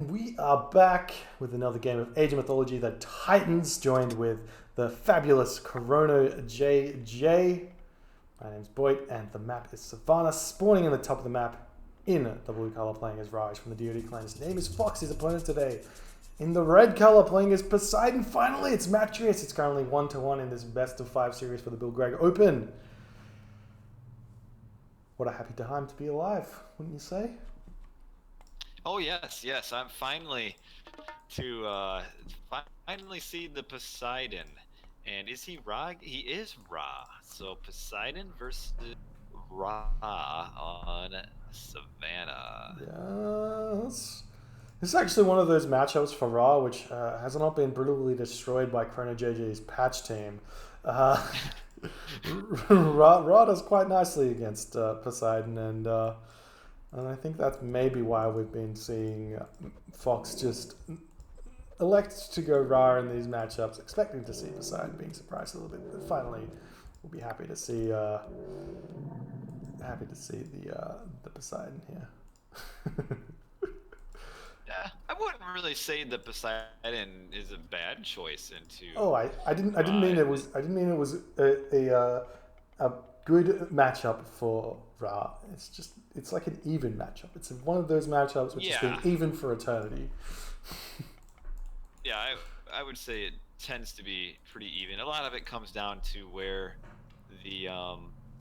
We are back with another game of Age of Mythology. The Titans joined with the fabulous ChronoJJ. My name's Boyd, and the map is Savannah. Spawning in the top of the map in the blue color, playing as Raj from the DoD clan. His name is Fox, his opponent today. In the red color, playing as Poseidon. Finally, it's Matreiuss. It's currently 1-1 in this best of 5 series for the Bill Gregg Open. What a happy time to be alive, wouldn't you say? Oh yes, I'm finally finally see the Poseidon. And is he Ra? He is Ra. So Poseidon versus Ra on Savannah. Yes. This is actually one of those matchups for Ra, which has not been brutally destroyed by ChronoJJ's patch team. Uh, Ra does quite nicely against Poseidon, and I think that's maybe why we've been seeing Fox just elect to go Ra in these matchups, expecting to see Poseidon being surprised a little bit. But finally, we'll be happy to see the Poseidon here. Yeah, I wouldn't really say that Poseidon is a bad choice into. Oh, I didn't mean it was a good matchup for Ra. It's like an even matchup. It's one of those matchups which has been Yeah, even for eternity. yeah, I would say it tends to be pretty even. A lot of it comes down to where the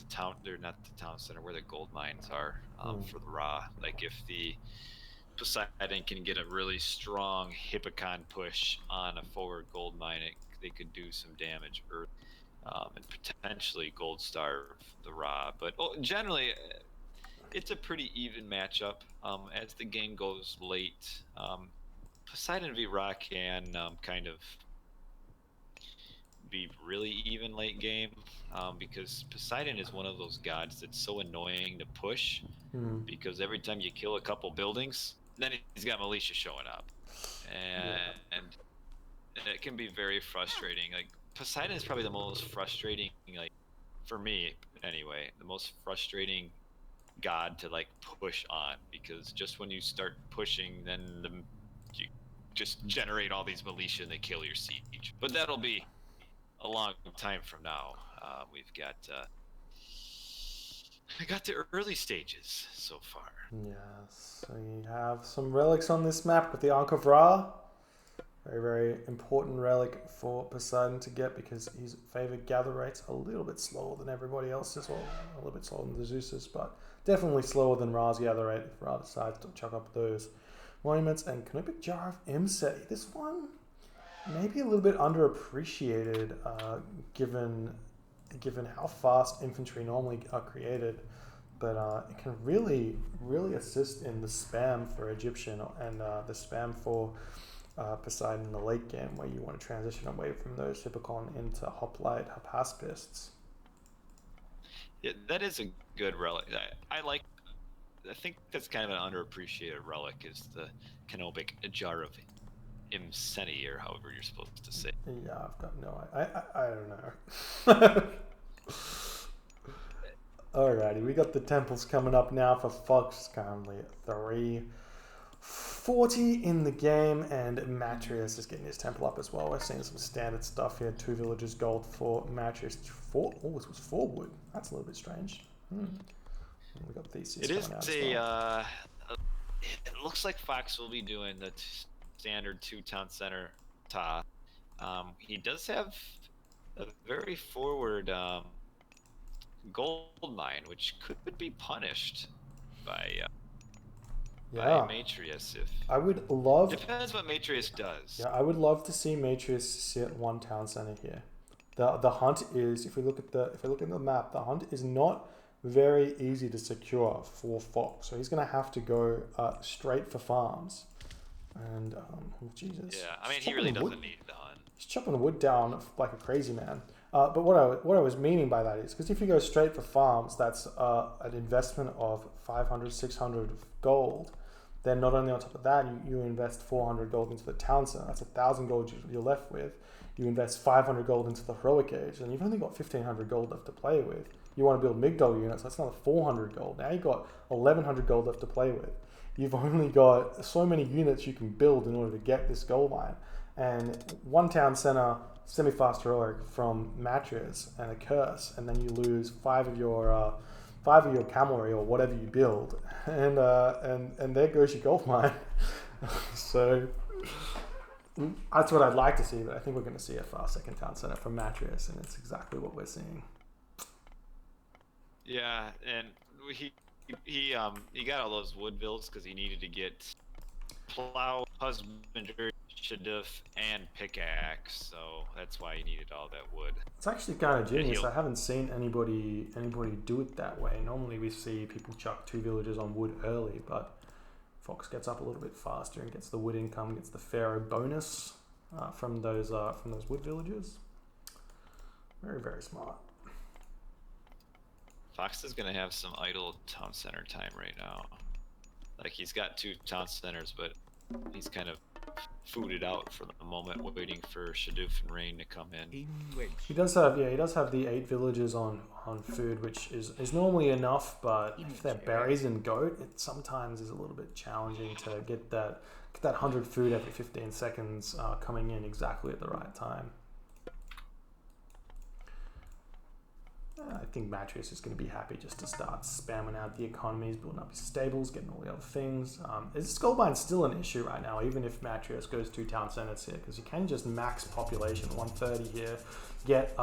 town, they're not the town center, where the gold mines are for the Ra. Like if the Poseidon can get a really strong Hippocon push on a forward gold mine, they could do some damage early, and potentially gold starve the Ra. But generally, it's a pretty even matchup. As the game goes late, Poseidon v Ra can kind of be really even late game, because Poseidon is one of those gods that's so annoying to push, because every time you kill a couple buildings, then he's got militia showing up, and it can be very frustrating. Like Poseidon is probably the most frustrating, like for me anyway, the most frustrating god to like push on, because just when you start pushing, then you just generate all these militia and they kill your siege. But that'll be a long time from now. We've got I got the early stages so far. Yes, so you have some relics on this map with the Ankh of Ra. Very, very important relic for Poseidon to get because his favorite gather rate's a little bit slower than everybody else's, or a little bit slower than the Zeus's, but definitely slower than Ra's gather rate if Ra decides to chuck up those monuments. And Canopic Jar of Imseti. This one maybe a little bit underappreciated, given how fast infantry normally are created, but it can really assist in the spam for Egyptian and the spam for Poseidon in the late game, where you want to transition away from those Hippocon into Hoplite Hypaspists. Yeah, that is a good relic. I think that's kind of an underappreciated relic, is the Canopic Jar of Imseti, or however you're supposed to say. Yeah, I've got no I don't know. Alrighty, we got the temples coming up now for Fox, currently at 340 in the game, and Matreiuss is getting his temple up as well. We're seeing some standard stuff here. 2 villages gold for Matreiuss. This was 4 wood. That's a little bit strange. We got Theseus It is coming out as well. it looks like Fox will be doing the standard 2 town center ta. He does have a very forward gold mine, which could be punished by Matreiuss. If I would love. Depends what Matreiuss does. Yeah, I would love to see Matreiuss sit 1 town center here. The hunt is, if we look at the map, the hunt is not very easy to secure for Fox. So he's going to have to go straight for farms. And Jesus. Yeah, I mean, he really doesn't need the hunt. He's chopping wood down like a crazy man. But what I was meaning by that is, because if you go straight for farms, that's an investment of 500, 600 gold. Then not only on top of that, you invest 400 gold into the town center. That's 1,000 gold you're left with. You invest 500 gold into the heroic age, and you've only got 1,500 gold left to play with. You want to build Migdol units, that's another 400 gold. Now you've got 1,100 gold left to play with. you've only got so many units you can build in order to get this gold mine. And one town center semi-fast heroic from Matreiuss and a curse, and then you lose five of your cavalry or whatever you build, and there goes your gold mine. So that's what I'd like to see, but I think we're going to see a second town center from Matreiuss, and it's exactly what we're seeing. Yeah, and he got all those wood builds because he needed to get plow, husbandry, shadoof, and pickaxe. So that's why he needed all that wood. It's actually kind of genius. I haven't seen anybody do it that way. Normally we see people chuck 2 villagers on wood early, but Fox gets up a little bit faster and gets the wood income, gets the pharaoh bonus from those wood villagers. Very, very smart. Fox is gonna have some idle town center time right now. Like, he's got 2 town centers, but he's kind of fooded out for the moment, waiting for Shadoof and Rain to come in. He does have the 8 villagers on food, which is normally enough, but if they're berries and goat, it sometimes is a little bit challenging to get that 100 food every 15 seconds coming in exactly at the right time. I think Matreiuss is going to be happy just to start spamming out the economies, building up his stables, getting all the other things. Is gold mine still an issue right now, even if Matreiuss goes 2 town centers here? Because you can just max population 130 here, get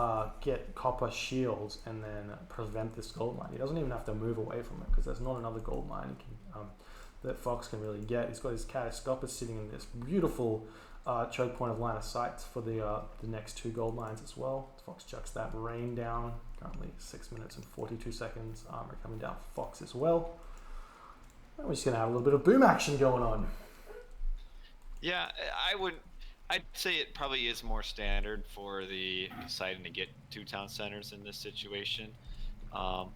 copper shields, and then prevent this gold mine. He doesn't even have to move away from it because there's not another gold mine that Fox can really get. He's got his Catastropus sitting in this beautiful choke point of line of sight for the next 2 gold mines as well. Fox chucks that rain down. Currently 6 minutes and 42 seconds. Armor coming down for Fox as well. And we're just going to have a little bit of boom action going on. Yeah, I'd say it probably is more standard for the Poseidon to get 2 town centers in this situation. One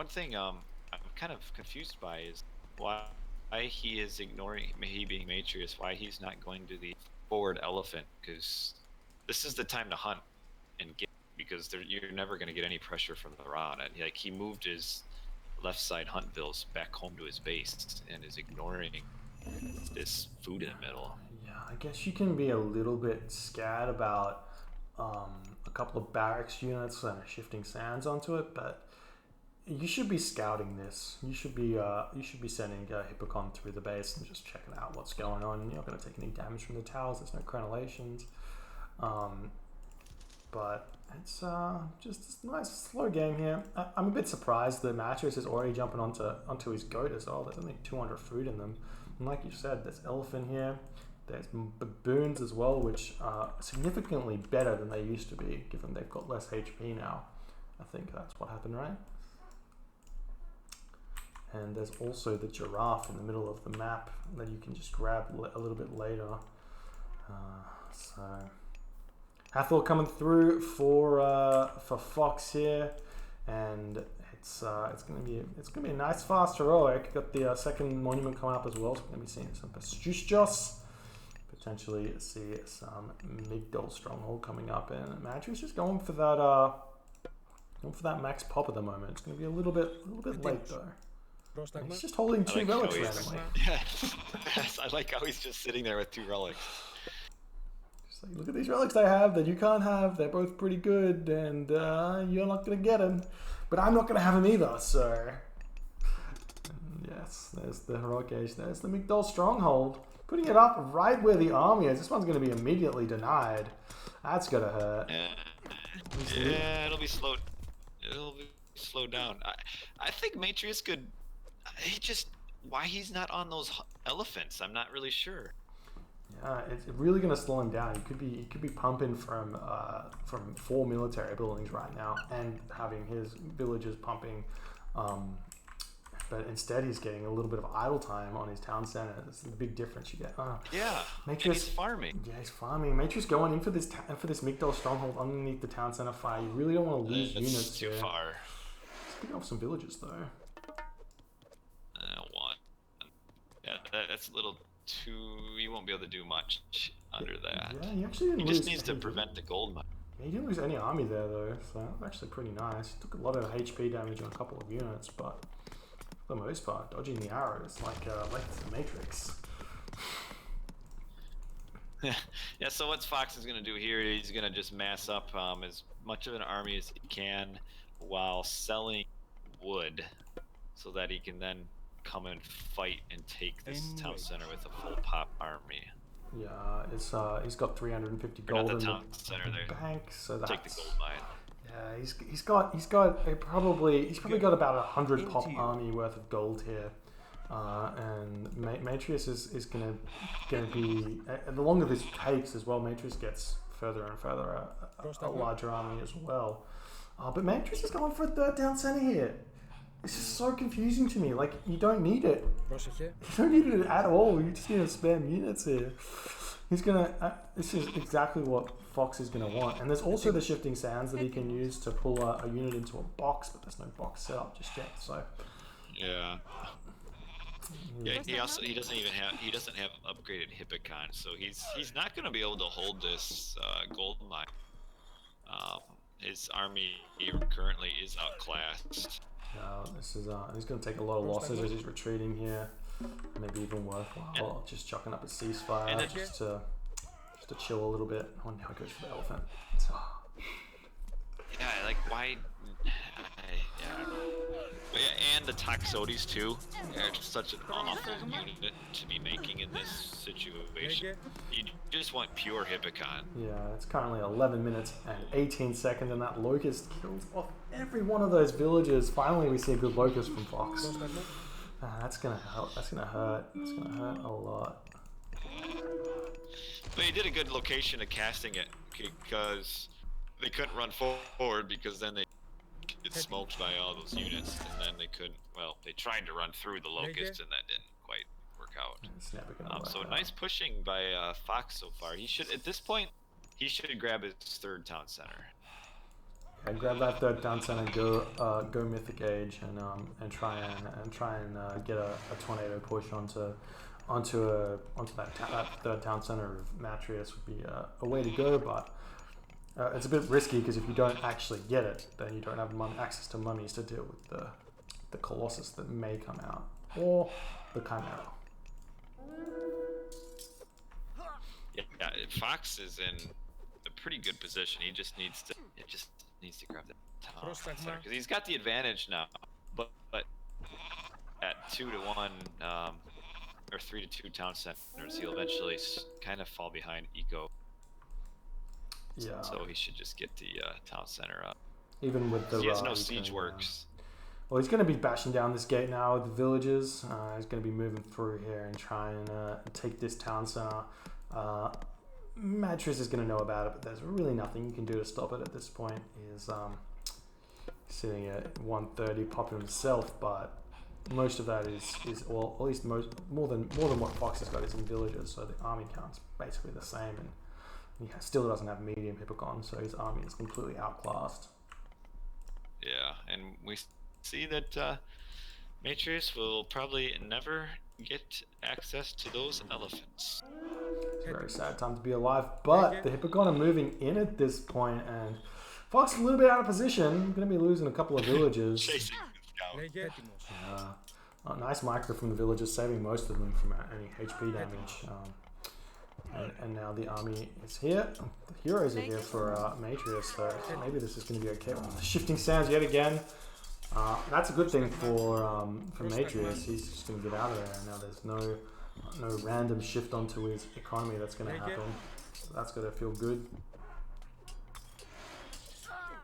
thing I'm kind of confused by is why he is ignoring, he being Matreiuss, why he's not going to the forward elephant, because this is the time to hunt and get, because you're never going to get any pressure from the rod. And like, he moved his left side hunt bills back home to his base and is ignoring this food in the middle. Yeah, I guess you can be a little bit scared about a couple of barracks units and shifting sands onto it, but you should be scouting this. You should be sending Hippocon through the base and just checking out what's going on. You're not going to take any damage from the towers. There's no crenellations, but it's just a nice slow game here. I'm a bit surprised that Matreiuss is already jumping onto his goat as well. There's only 200 food in them, and like you said, there's elephant here. There's baboons as well, which are significantly better than they used to be, given they've got less HP now. I think that's what happened, right? And there's also the giraffe in the middle of the map that you can just grab a little bit later. So Hathor coming through for Fox here, and it's gonna be a nice fast heroic. Got the second monument coming up as well, so we're gonna be seeing some Pastustos. Potentially see some Migdol stronghold coming up, and Matreiuss just going for that max pop at the moment. It's gonna be a little bit late though. He's just holding 2 relics randomly. Yeah, I like how he's just sitting there with 2 relics. Just like, look at these relics I have that you can't have. They're both pretty good, and you're not gonna get them, but I'm not gonna have them either. So, and yes, there's the heroic age. There's the Migdol stronghold. Putting it up right where the army is. This one's going to be immediately denied. That's going to hurt. Yeah, it'll be slowed. It'll be slowed down. I think Matreiuss could. Why he's not on those elephants? I'm not really sure. Yeah, it's really going to slow him down. He could be pumping from 4 military buildings right now, and having his villagers pumping. But instead, he's getting a little bit of idle time on his town center. This is the big difference you get. Yeah, Matreiuss, and he's farming. Yeah, he's farming. Matreiuss going in for this Migdol stronghold underneath the town center fire. You really don't want to lose units. It's too far. Let's pick off some villages though. One. Yeah, that's a little too. You won't be able to do much under that. Yeah, he actually didn't He lose. just needs to prevent the gold mine. He didn't lose any army there though, so that's actually pretty nice. He took a lot of HP damage on a couple of units, but for the most part, dodging the arrows like the Matrix. Yeah, so what Fox is going to do here, he's going to just mass up as much of an army as he can while selling wood so that he can then come and fight and take this town center with a full pop army. Yeah, it's he's got 350 gold in the bank, so that's take the gold mine. Yeah, he's probably got about 100 pop army worth of gold here. And Matreiuss is gonna be, the longer this takes as well, Matreiuss gets further and further a larger army as well. But Matreiuss is going for a third town center here. This is so confusing to me. Like, you don't need it. You don't need it at all. You just need to spam units here. He's gonna. This is exactly what Fox is gonna want. And there's also the shifting sands that he can use to pull a unit into a box, but there's no box set up just yet. So. Yeah. Yeah, he doesn't have upgraded Hippocon, so he's not going to be able to hold this gold mine. His army currently is outclassed. This is he's going to take a lot of losses as he's retreating here. Maybe even worthwhile just chucking up a ceasefire just to chill a little bit. Oh, now he goes for the elephant. Yeah, like why? Yeah. But yeah, and the Toxotes too. They're just such an awful unit to be making in this situation. You just want pure Hippocon. Yeah, it's currently 11 minutes and 18 seconds, and that Locust kills off every one of those villagers. Finally, we see a good Locust from Fox. That's gonna help. That's gonna hurt. It's gonna hurt a lot. But he did a good location of casting it because they couldn't run forward because then they get smoked by all those units, and then they couldn't. Well, they tried to run through the Locust, and that didn't quite work out. So nice pushing by Fox so far. He should, at this point, he should grab his third town center. Yeah, grab that third town center, go Mythic Age, and try and get a tornado push onto that third town center of Matreiuss would be a way to go, but. It's a bit risky because if you don't actually get it, then you don't have access to mummies to deal with the Colossus that may come out, or the Chimera. Yeah, Fox is in a pretty good position. He just needs to grab the town center because he's got the advantage now. But at 2-1 or 3-2 town centers, he'll eventually kind of fall behind Eco. Yeah. So he should just get the town center up. Even with the he has no siege works. Well, he's going to be bashing down this gate now with the villagers. He's going to be moving through here and try and take this town center. Matreiuss is going to know about it, but there's really nothing you can do to stop it at this point. He's sitting at 130 popping himself, but most of that is or at least more than what Fox has got is in villagers. So the army count's basically the same, and he still doesn't have medium Hippocon, so his army is completely outclassed. Yeah, and we see that Matreiuss will probably never get access to those elephants. It's a very sad time to be alive, but the Hippocon are moving in at this point, and Fox is a little bit out of position. Going to be losing a couple of villagers. Chasing nice micro from the villagers, saving most of them from any HP damage. And now the army is here. The heroes are here for Matreiuss, so maybe this is going to be okay. Shifting sands yet again. That's a good thing for Matreiuss. He's just going to get out of there. Now there's no random shift onto his economy that's going to happen. So that's going to feel good.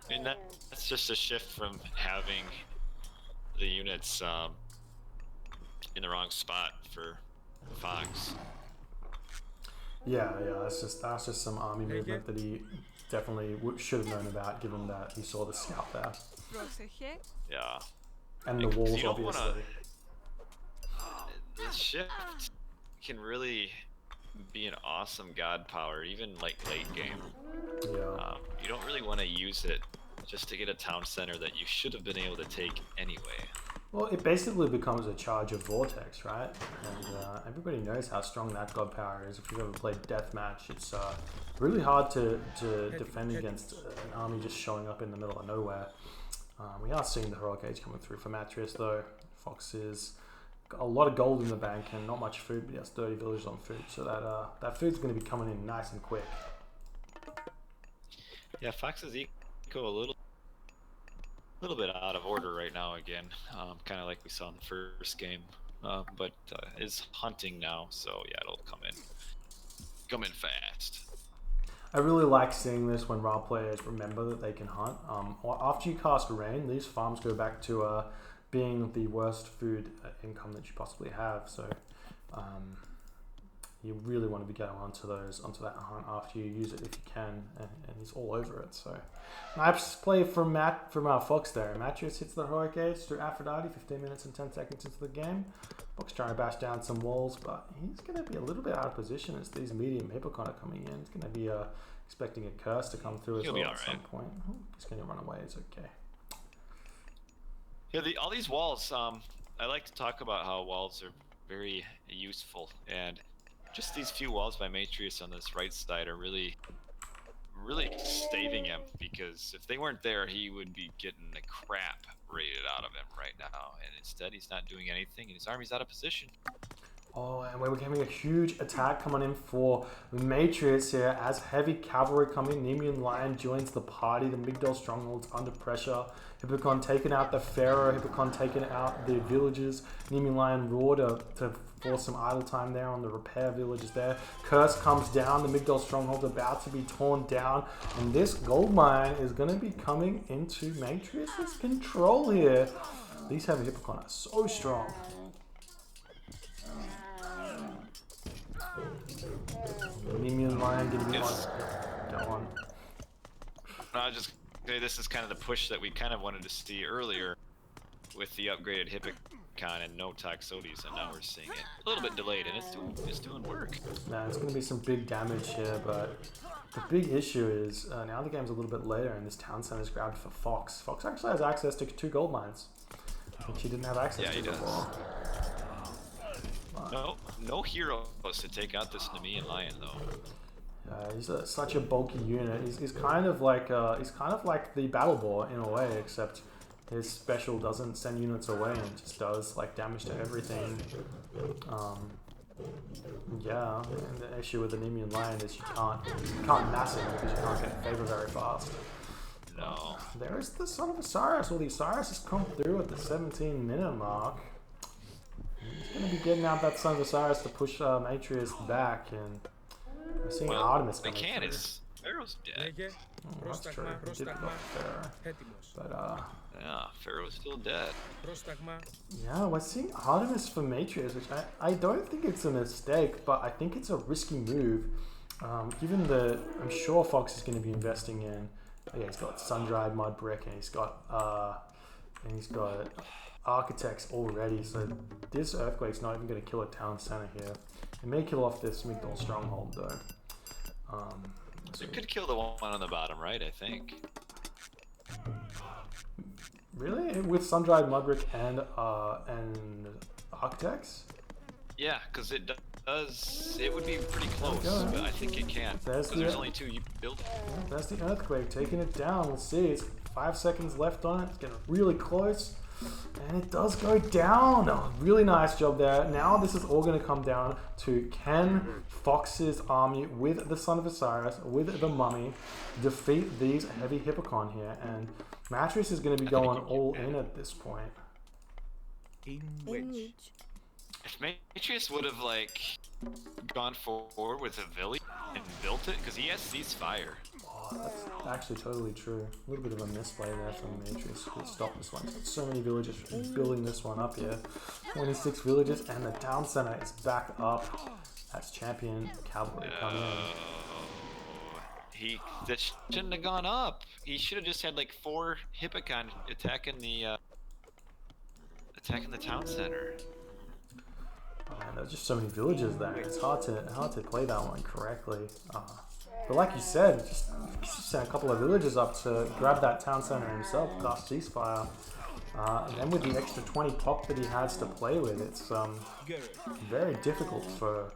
And that's just a shift from having the units in the wrong spot for Fox. Yeah, that's just some army movement that he definitely should have known about, given that he saw the scout there. Yeah. And the walls, obviously. The shift can really be an awesome god power, even like late game. Yeah. You don't really want to use it just to get a town center that you should have been able to take anyway. Well, it basically becomes a charge of Vortex, right? And everybody knows how strong that god power is. If you've ever played Deathmatch, it's really hard to defend against an army just showing up in the middle of nowhere. We are seeing the Heroic Age coming through for Matreiuss, though. Fox is got a lot of gold in the bank and not much food, but he has 30 villages on food, so that food's going to be coming in nice and quick. Yeah, Fox's eco a little bit out of order right now again, kind of like we saw in the first game, but is hunting now, so yeah, it'll come in fast. I really like seeing this when RAR players remember that they can hunt. After you cast Rain, these farms go back to being the worst food income that you possibly have, so you really want to be going onto that hunt after you use it if you can, and he's all over it. So nice play from Fox there. Matreiuss hits the Heroic Age through Aphrodite 15 minutes and 10 seconds into the game. Fox trying to bash down some walls, but he's going to be a little bit out of position as these medium Hippocon are coming in. He's going to be expecting a curse to come through as well at some point. He's going to run away, it's okay. Yeah, all these walls, I like to talk about how walls are very useful, and just these few walls by Matreiuss on this right side are really staving him, because if they weren't there, he would be getting the crap raided out of him right now, and instead he's not doing anything, and his army's out of position. Oh, and we're having a huge attack coming in for Matreiuss here as heavy cavalry coming. Nemean Lion joins the party. The Migdol strongholds under pressure. Hippocon taking out the Pharaoh. Hippocon taking out the villages. Nemean Lion Roar to force some idle time there on the repair villages there. Curse comes down. The Migdol stronghold about to be torn down. And this gold mine is going to be coming into Matreiuss's control here. These heavy Hippocon are so strong. Nemean Lion getting one. Go on. I'll just say this is kind of the push that we kind of wanted to see earlier with the upgraded Hippocon and no Toxotes, and now we're seeing it a little bit delayed, and it's doing work. Man, it's going to be some big damage here, but the big issue is now the game's a little bit later, and this town center is grabbed for Fox. Fox actually has access to 2 gold mines, which he didn't have access to before. No heroes to take out this Nemean Lion though. He's such a bulky unit. He's kind of like the Battle Boar in a way, except his special doesn't send units away and just does like damage to everything. Yeah, and the issue with the Nemean Lion is you can't mass him because you can't get favor very fast. No. There is the Son of Osiris. Well, the Osiris has come through at the 17-minute mark. He's going to be getting out that Son of Osiris to push Matreiuss back, and we're seeing Artemis coming through. Is Pharaoh's dead. Oh, that's true. He did go Pharaoh. But, yeah, Pharaoh's still dead. Yeah, we're seeing Artemis for Matreiuss, which I don't think it's a mistake, but I think it's a risky move. Given that I'm sure Fox is going to be investing in. Yeah, he's got sun-dried mud brick, and he's got architects already, so this earthquake's not even going to kill a town center here. It may kill off this Migdol stronghold though. It could kill the one on the bottom right, I think. Really? With sun-dried mud brick and architects? Yeah, because it does. It would be pretty close, but I think it can. Because there's only 2 you build. Yeah, there's the earthquake taking it down. We'll see. It's 5 seconds left on it. It's getting really close. And it does go down. Oh, really nice job there. Now this is all going to come down to can Fox's army with the Son of Osiris, with the Mummy, defeat these heavy Hippocon here. And Matreiuss is going to be going all in at this point. In which? If Matreiuss would have like gone forward with a village and built it, because he has ceasefire. Oh, that's actually totally true. A little bit of a misplay there from Matreiuss to stop this one. He's got so many villagers building this one up here. 26 villages, and the town center is back up. That's champion cavalry coming in. That shouldn't have gone up. He should have just had like 4 Hippocon attacking the town center. Oh man, there's just so many villages there. It's hard to play that one correctly. But like you said, just sent a couple of villagers up to grab that town center himself, cast ceasefire. And then with the extra 20 pop that he has to play with, it's very difficult for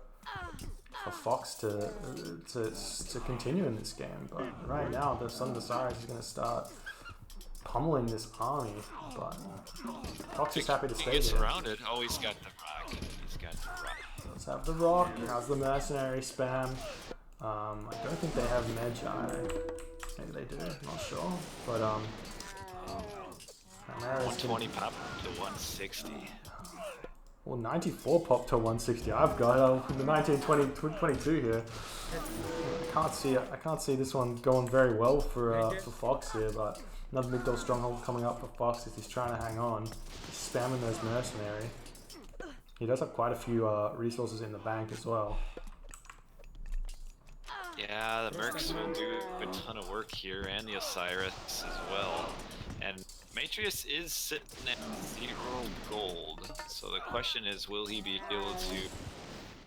Fox to continue in this game. But right now, the Son of Osiris is going to start pummeling this army. But Fox is happy to stay there. Surrounded. Oh, he's got the rock. He's got the rock. Let's have the rock. How's the mercenary spam? I don't think they have Magi. Maybe they do. Not sure. But 120 pop to 160. Well, 94 pop to 160. I've got the 1922 here. I can't see this one going very well for Fox here, but another mid-door stronghold coming up for Fox if he's trying to hang on. He's spamming those mercenary. He does have quite a few resources in the bank as well. Yeah, the Mercs will do a ton of work here, and the Osiris as well. And Matreiuss is sitting at 0 gold, so the question is, will he be able to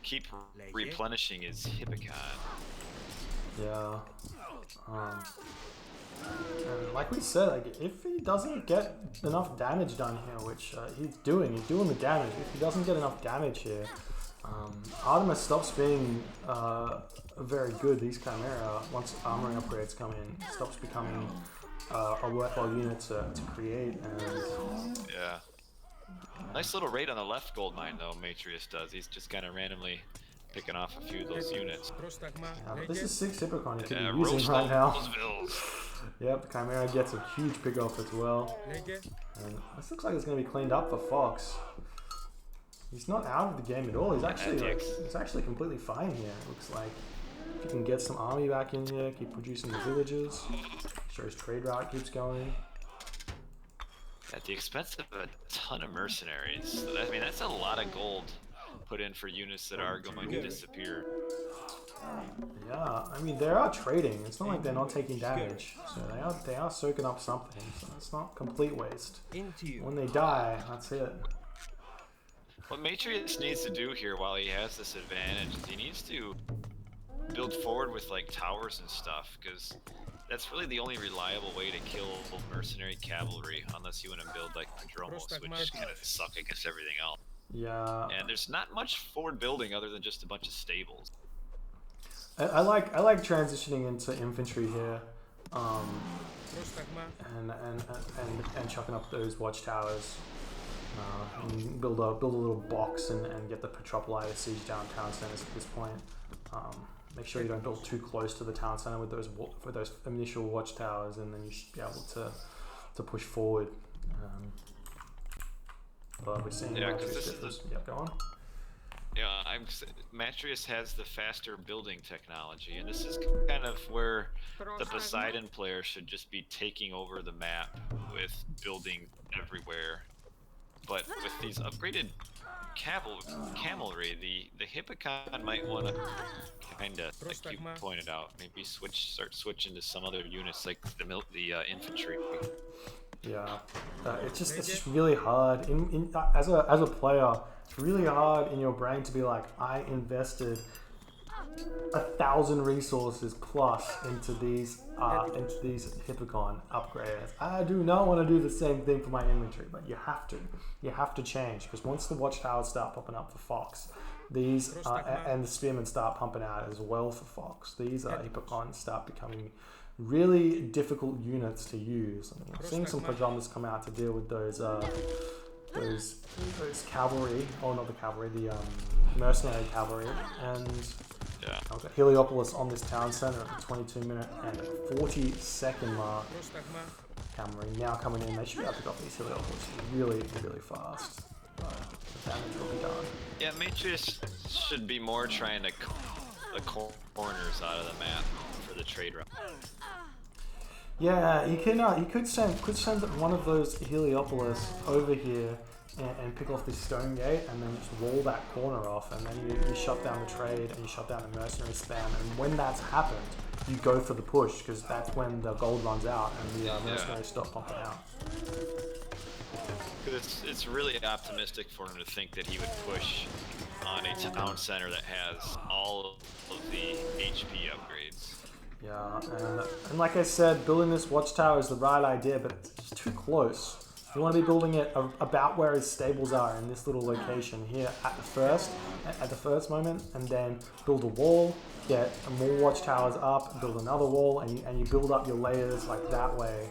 keep replenishing his Hippocon? Yeah. And like we said, like if he doesn't get enough damage done here, which he's doing the damage. If he doesn't get enough damage here, Artemis stops being very good. These Chimera, once armoring upgrades come in, stops becoming a worthwhile unit to create. And yeah, nice little raid on the left gold mine though. Matreiuss does. He's just kind of randomly picking off a few of those units. But this is 6 Hippocon he could be using right now. Yep, the Chimera gets a huge pick off as well. And this looks like it's going to be cleaned up for Fox. He's not out of the game at all. He's actually completely fine here. It looks like if you can get some army back in here, keep producing the villages. Sure, his trade route keeps going. At the expense of a ton of mercenaries. I mean, that's a lot of gold put in for units that are going to disappear. Yeah, I mean they are trading. It's not like they're not taking damage, so they are soaking up something. So it's not complete waste. When they die, that's it. What Matreiuss needs to do here while he has this advantage is he needs to build forward with like towers and stuff, because that's really the only reliable way to kill mercenary cavalry, unless you want to build like Padromos, which kind of suck against everything else. Yeah. And there's not much forward building other than just a bunch of stables. I like transitioning into infantry here, and chucking up those watchtowers. And build a little box and get the Petropoli to siege down town centers at this point. Make sure you don't build too close to the town center with those initial watchtowers, and then you should be able to push forward. But we're seeing go on. Yeah, Matreiuss has the faster building technology, and this is kind of where the Poseidon player should just be taking over the map with building everywhere. But with these upgraded cavalry, the Hippocon might want to kind of, like you pointed out, maybe start switching to some other units like the infantry. Yeah, it's just really hard as a player. It's really hard in your brain to be like, I invested 1,000 resources plus into these Hippocon upgrades. I do not want to do the same thing for my inventory, but you have to change, because once the watchtowers start popping up for Fox, these and the spearmen start pumping out as well for Fox, these Hippocons start becoming really difficult units to use. I mean, we're seeing some Padromos come out to deal with those cavalry, or not the cavalry, the mercenary cavalry, and I've got Heliopolis on this town center at the 22-minute and 40-second mark. Cavalry now coming in. They should be able to pick up these Heliopolis really, really fast. The damage will be done. Yeah, Matreiuss should be more trying to cut the corners out of the map for the trade route. Yeah, he could send one of those Heliopolis over here and pick off this stone gate, and then just wall that corner off, and then you shut down the trade and you shut down the mercenary spam. And when that's happened, you go for the push, because that's when the gold runs out and the mercenaries stop pumping out. It's really optimistic for him to think that he would push on a town center that has all of the HP upgrades. Yeah, and like I said, building this watchtower is the right idea, but it's too close. You want to be building it about where his stables are in this little location here at the first moment, and then build a wall, get more watchtowers up, build another wall, and you build up your layers like that way,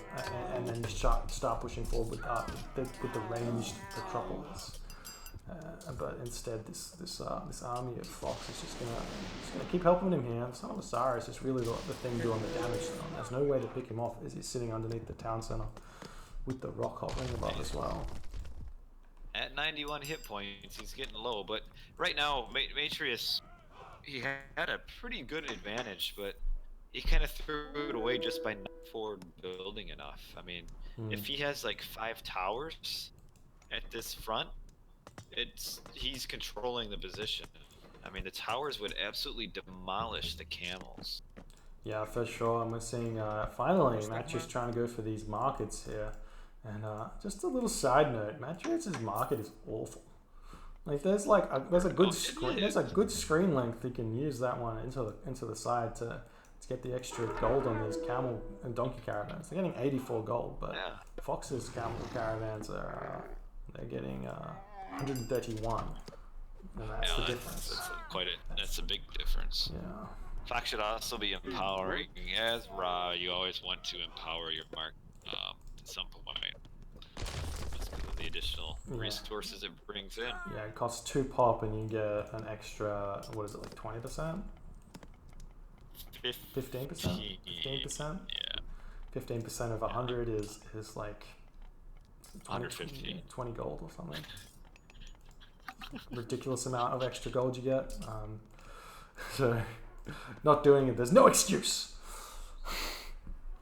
and then you start pushing forward with the ranged metropolis. But instead, this army of Fox is just gonna keep helping him here. Son of Osiris is really the thing doing the damage to him. There's no way to pick him off as he's sitting underneath the town center with the rock hovering above as well. At 91 hit points, he's getting low. But right now, Matreiuss, he had a pretty good advantage, but he kind of threw it away just by not forward building enough. I mean, if he has like 5 towers at this front, he's controlling the position. I mean, the towers would absolutely demolish the camels. Yeah, for sure. And we're seeing finally Matreiuss trying to go for these markets here. And just a little side note, Matreiuss's market is awful. Like there's a good screen length. You can use that one into the side to get the extra gold on these camel and donkey caravans. They're getting 84 gold, but Fox's camel caravans they're getting 131. And that's the difference. That's a big difference. Yeah. Fox should also be empowering. As Ra, you always want to empower your mark at some point. Just because of the additional resources it brings in. Yeah, it costs 2 pop and you get an extra, what is it, like 20%? 15%? 15%? Yeah. 15% of 100 is like 115. 20 gold or something. Ridiculous amount of extra gold you get. So, not doing it, there's no excuse.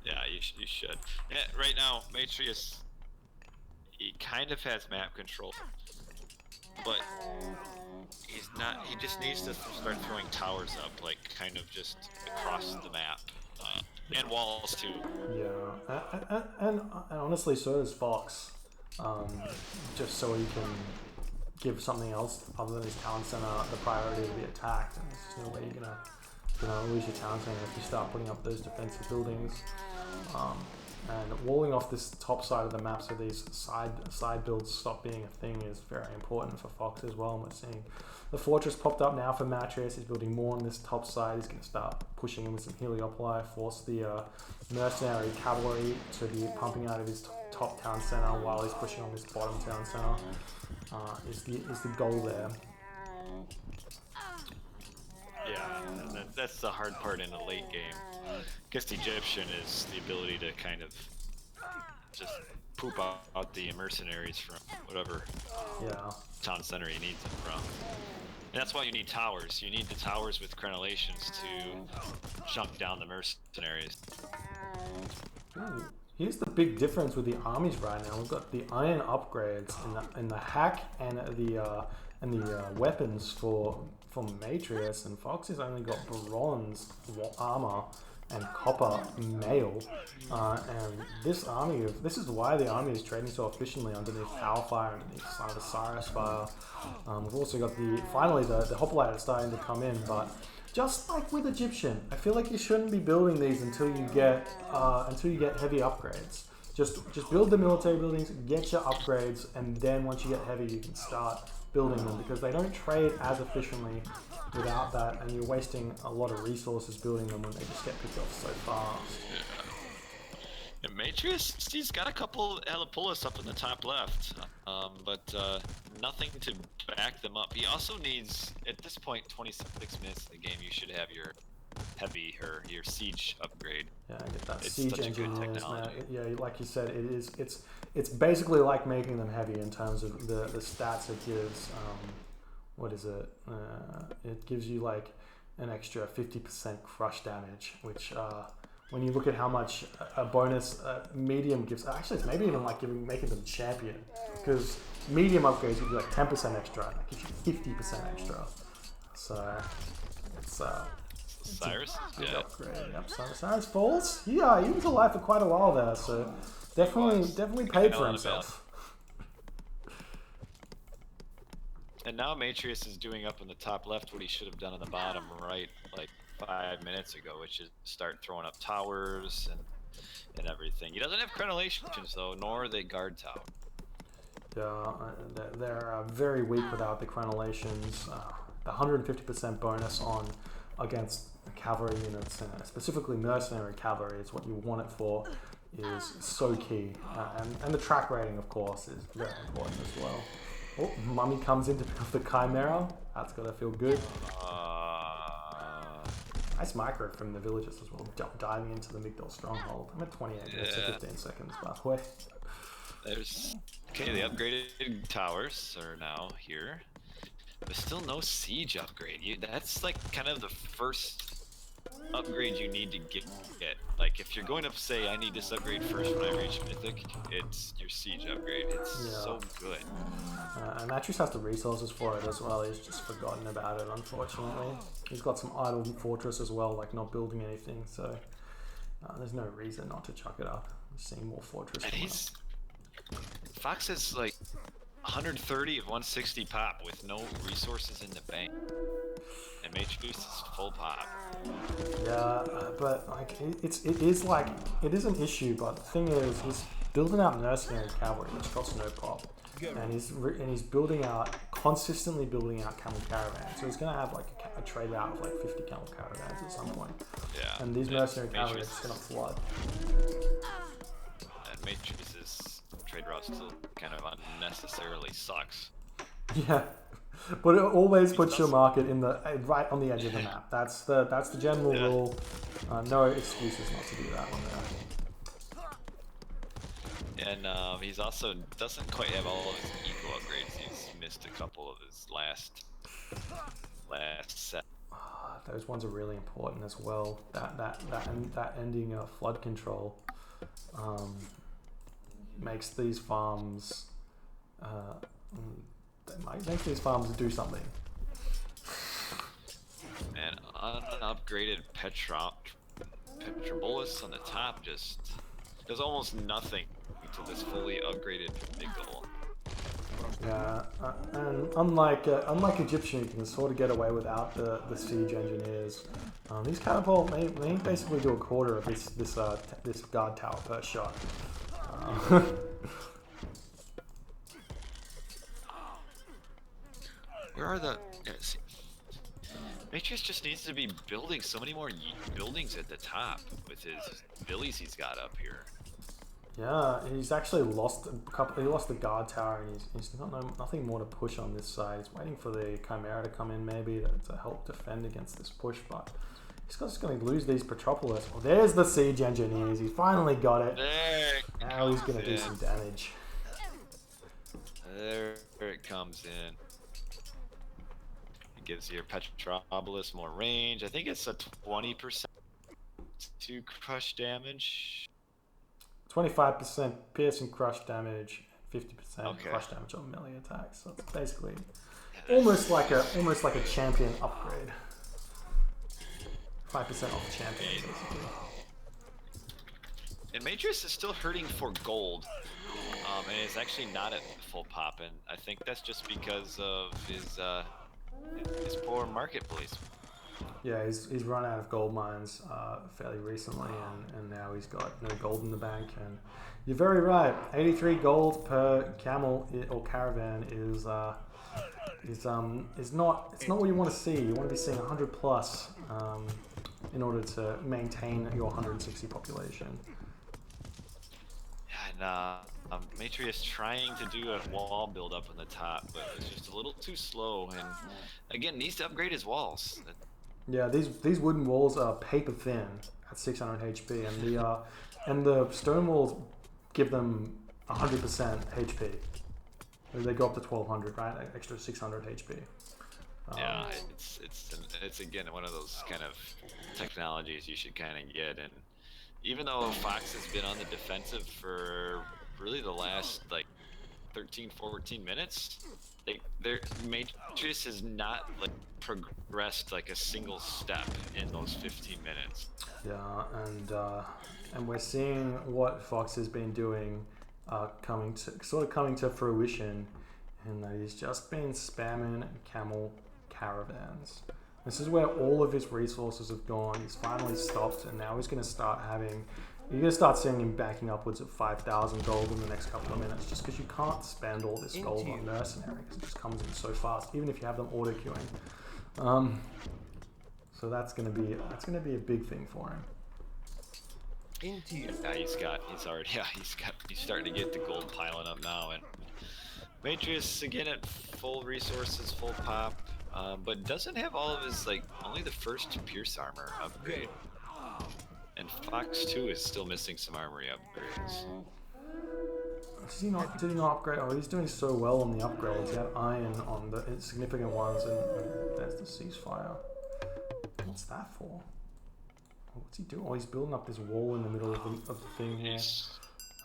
Yeah, you should. Yeah, right now, Matreiuss, he kind of has map control, but he's not. He just needs to start throwing towers up, like kind of just across the map, and walls too. Yeah, and honestly, so does Fox. Just so he can give something else other than his town center the priority to be attacked. And there's no way you're gonna lose your town center if you start putting up those defensive buildings. And walling off this top side of the map so these side builds stop being a thing is very important for Fox as well. And we're seeing the fortress popped up now for Matreiuss. He's building more on this top side. He's going to start pushing in with some Heliopoli, force the mercenary cavalry to be pumping out of his top town center while he's pushing on this bottom town center. Is the goal there. Yeah, and that's the hard part in the late game. Against Egyptian is the ability to kind of just poop out the mercenaries from whatever town center he needs them from. And that's why you need towers. You need the towers with crenellations to chunk down the mercenaries. Ooh. Here's the big difference with the armies right now. We've got the iron upgrades in the hack and the weapons for Matreiuss, and Fox has only got bronze armor and copper mail. And this is why the army is trading so efficiently underneath Power Fire and underneath Son of Osiris Fire. We've also got finally the hoplite is starting to come in, but just like with Egyptian, I feel like you shouldn't be building these until you get heavy upgrades. Just build the military buildings, get your upgrades, and then once you get heavy, you can start building them, because they don't trade as efficiently without that, and you're wasting a lot of resources building them when they just get picked off so fast. Yeah, Matreiuss, he's got a couple Heliopolus up in the top left, but nothing to back them up. He also needs, at this point, 26 minutes in the game, you should have your heavy or your siege upgrade. Yeah, I get that. Siege engineers, man. Yeah, like you said, it's basically like making them heavy in terms of the stats it gives. What is it? It gives you like an extra 50% crush damage, which when you look at how much a bonus medium gives, actually it's maybe even like making them champion, because medium upgrades give you like 10% extra, and that gives you 50% extra. So it's Cyrus? Good upgrade. Yep, Cyrus falls. Yeah, he was alive for quite a while there, so definitely paid for himself. And now Matreiuss is doing up in the top left what he should have done in the bottom right like 5 minutes ago, which is start throwing up towers and everything. He doesn't have crenellations though, nor the guard tower. Yeah, they're very weak without the crenellations. The 150% bonus on against cavalry units, specifically mercenary cavalry, is what you want it for. Is so key, and the track rating, of course, is very important as well. Oh, Mummy comes in to pick up the Chimera. That's gotta feel good. Nice micro from the villagers as well, diving into the Migdal stronghold. I'm at 28 minutes and 15 seconds, by the way. There's okay. The upgraded towers are now here, but still no siege upgrade. That's like kind of the first upgrade you need to get. Like if you're going to say I need this upgrade first when I reach Mythic, it's your siege upgrade. It's so good. And Matreiuss has the resources for it as well. He's just forgotten about it, unfortunately. He's got some idle fortress as well, like not building anything. So there's no reason not to chuck it up. Seeing more fortress. And Fox has like 130 of 160 pop with no resources in the bank. And Matreiuss is full pop. Yeah, but like it is an issue. But the thing is, he's building out mercenary cavalry, which costs no pop, and he's building out consistently building out camel caravans. So he's gonna have like a trade route of like 50 camel caravans at some point. Yeah. And these mercenary cavalry are just gonna flood. And Matreiuss's trade route still kind of unnecessarily sucks. Yeah. But it always puts your market in the right on the edge of the map. That's the general rule. No excuses not to do that one there. And he's also doesn't quite have all of his eco upgrades. He's missed a couple of his last set. Those ones are really important as well. That ending of flood control makes these farms. Makes these farms do something. And unupgraded Petrobolus on the top just does almost nothing to this fully upgraded Migdal. Yeah, and unlike Egyptian, you can sort of get away without the siege engineers. These catapult they basically do a quarter of this guard tower per shot. Where are the... Matreiuss just needs to be building so many more buildings at the top with his villies he's got up here. Yeah, he's actually lost a couple. He lost the guard tower, and he's got nothing more to push on this side. He's waiting for the Chimera to come in, maybe to help defend against this push. But he's just going to lose these Petropolis. Well, there's the siege engineers. He finally got it. Now he's going to do some damage. There it comes in. It gives your Petropolis more range. I think it's a 20% to crush damage. 25% pierce and crush damage, 50% crush damage on melee attacks. So it's basically almost like a champion upgrade. 5% off champion, basically. And Matreiuss is still hurting for gold, and it's actually not at full pop. And I think that's just because of his poor marketplace. Yeah, he's run out of gold mines fairly recently, and now he's got no gold in the bank. And you're very right. 83 gold per camel or caravan is not what you want to see. You want to be seeing 100 plus in order to maintain your 160 population. Yeah, and Matreiuss trying to do a wall build up on the top, but it's just a little too slow. And again, needs to upgrade his walls. Yeah, these wooden walls are paper thin at 600 HP, and the stone walls give them 100% HP. They go up to 1200, right? Extra 600 HP. Yeah, it's again one of those kind of technologies you should kind of get. And even though Fox has been on the defensive for really the last like 13-14 minutes, Matreiuss has not like progressed like a single step in those 15 minutes. Yeah, and we're seeing what Fox has been doing coming to fruition, in that he's just been spamming camel caravans. This is where all of his resources have gone. He's finally stopped, and now he's going to start having You're going to start seeing him backing upwards of 5,000 gold in the next couple of minutes, just because you can't spend all this gold on mercenary, because it just comes in so fast, even if you have them auto queuing. So that's going to be a big thing for him. Yeah, he's starting to get the gold piling up now, and Matreiuss again at full resources, full pop, but doesn't have all of his, like, only the first Pierce armor upgrade. And Fox 2 is still missing some armory upgrades. Did he not upgrade? Oh, he's doing so well on the upgrades. He had iron on the significant ones, and there's the ceasefire. What's that for? What's he doing? Oh, he's building up this wall in the middle of the thing here.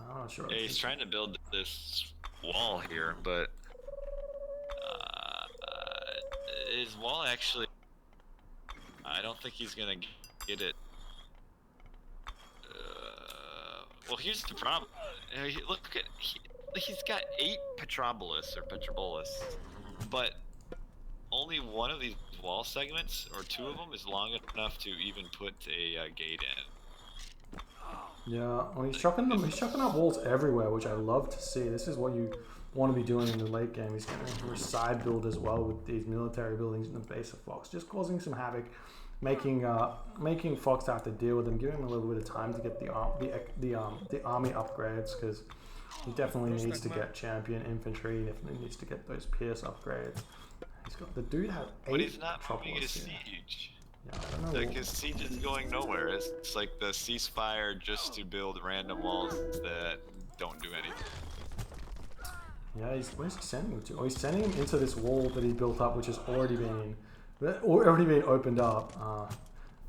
I'm not sure. Yeah, he's trying to build this wall here, but his wall actually, I don't think he's gonna get it. Well, here's the problem. Look at he's got 8 Petrobolus, but only one of these wall segments, or 2 of them, is long enough to even put a gate in. Yeah, well, he's chucking up walls everywhere, which I love to see. This is what you want to be doing in the late game. He's going to do a side build as well with these military buildings in the base of Fox, just causing some havoc, making Fox have to deal with them, giving him a little bit of time to get the army upgrades, because he definitely needs to get champion infantry, definitely needs to get those Pierce upgrades. The dude has 8 But he's not moving his here. siege. Yeah, I don't know. Like, his siege is going nowhere. It's like the ceasefire just to build random walls that don't do anything. Yeah, where's he sending him to? Oh, he's sending him into this wall that he built up, which has already been opened up.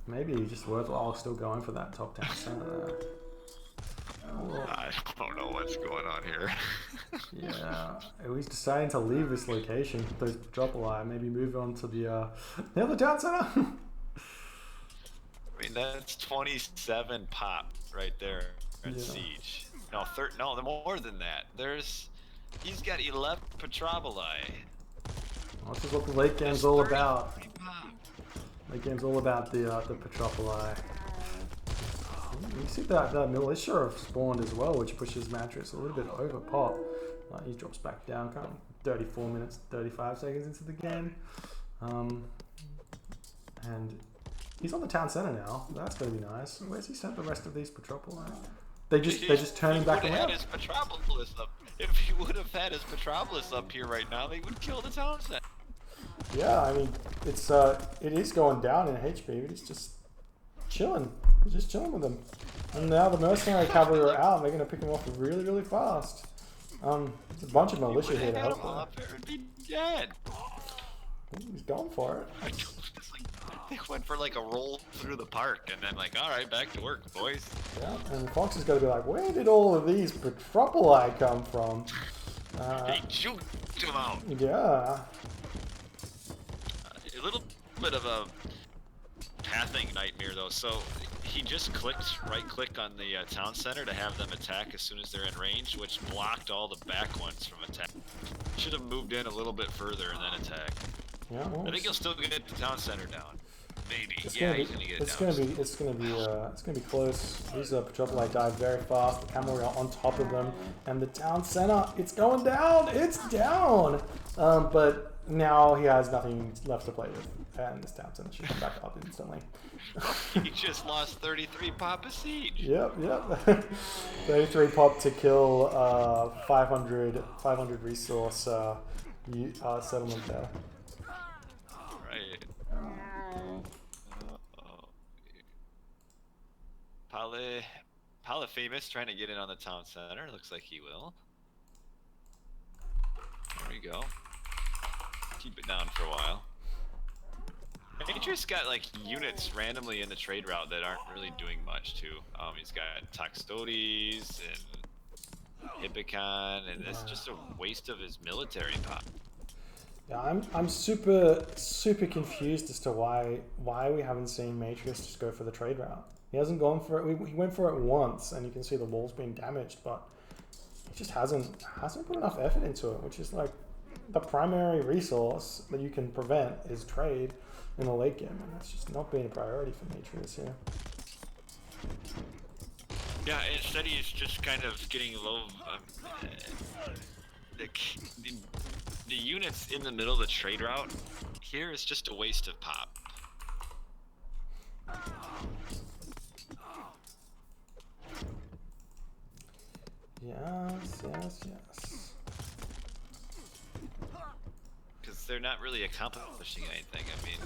Maybe just worthwhile still going for that top 10 center there. Oh. I don't know what's going on here. Yeah, he's deciding to leave this location, those Petropoli, maybe move on to the other town center. I mean, that's 27 pop right there at siege. No, no, more than that. He's got 11 Petroboli. Well, this is what the late game's all about. Late game's all about the Petropoli. You see that militia have spawned as well, which pushes Matreiuss a little bit over pop. He drops back down, kind of 34 minutes, 35 seconds into the game. And he's on the town center now. That's going to be nice. Where's he sent the rest of these Petropoli? They just turn him back around. If he would have had his Petropolis up here right now, they would kill the town center. Yeah, I mean, it is going down in HP, but he's just chilling. He's just chilling with them. And now the mercenary cavalry are out, and they're going to pick him off really, really fast. There's a bunch of militia here to help him. Be dead. He's going for it. They went for like a roll through the park, and then like, all right, back to work, boys. Yeah, and Fox is going to be like, where did all of these Petropoli come from? Hey, shoot them out. Yeah. A little bit of a pathing nightmare though. So he just right click on the town center to have them attack as soon as they're in range, which blocked all the back ones from attack. Should have moved in a little bit further and then attack. Yeah, well, I think he'll still get the town center down. Maybe. He's gonna gonna be close. These Petropoli dive very fast. The cavalry are on top of them, and the town center, it's going down. It's down. But now he has nothing left to play with, and this town center should come back up instantly. He just lost 33 pop a siege. Yep. 33 pop to kill 500 resource settlement there. Right. Polyphemus trying to get in on the town center. Looks like he will. There we go. Keep it down for a while. Matreiuss got like units randomly in the trade route that aren't really doing much too. He's got Toxtotes and Hippicon, and it's just a waste of his military pop. Yeah, I'm super confused as to why we haven't seen Matreiuss just go for the trade route. He hasn't gone for it. He went for it once, and you can see the wall's been damaged, but he just hasn't put enough effort into it, which is like the primary resource that you can prevent is trade in the late game, and that's just not been a priority for Matreiuss here. Yeah, instead he's just kind of getting low. The, the units in the middle of the trade route here is just a waste of pop. Yes. Because they're not really accomplishing anything. I mean,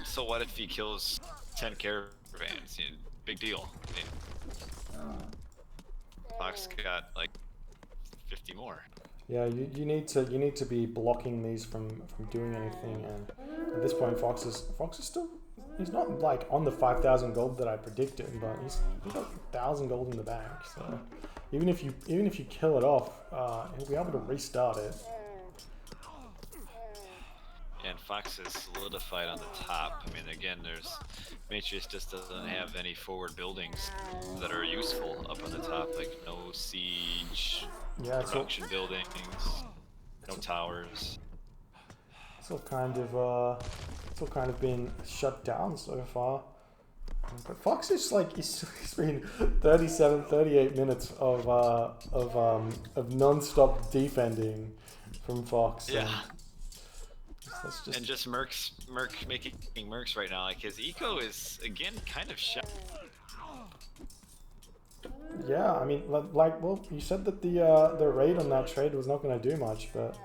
so what if he kills 10 caravans? You know, big deal. I mean, Fox got like 50 more. Yeah, you need to be blocking these from doing anything, and at this point Fox is still, he's not like on the 5,000 gold that I predicted, but he's got 1,000 gold in the bank. So even if you kill it off, he'll be able to restart it. And Fox is solidified on the top. I mean, again, Matreiuss just doesn't have any forward buildings that are useful up on the top, like no siege, production buildings, no towers. It's all kind of been shut down so far. But Fox is like he's been 38 minutes of non-stop defending from Fox. Yeah. And just Merc making Mercs right now. Like his eco is again kind of shut. Yeah, I mean, well, you said that the raid on that trade was not going to do much, but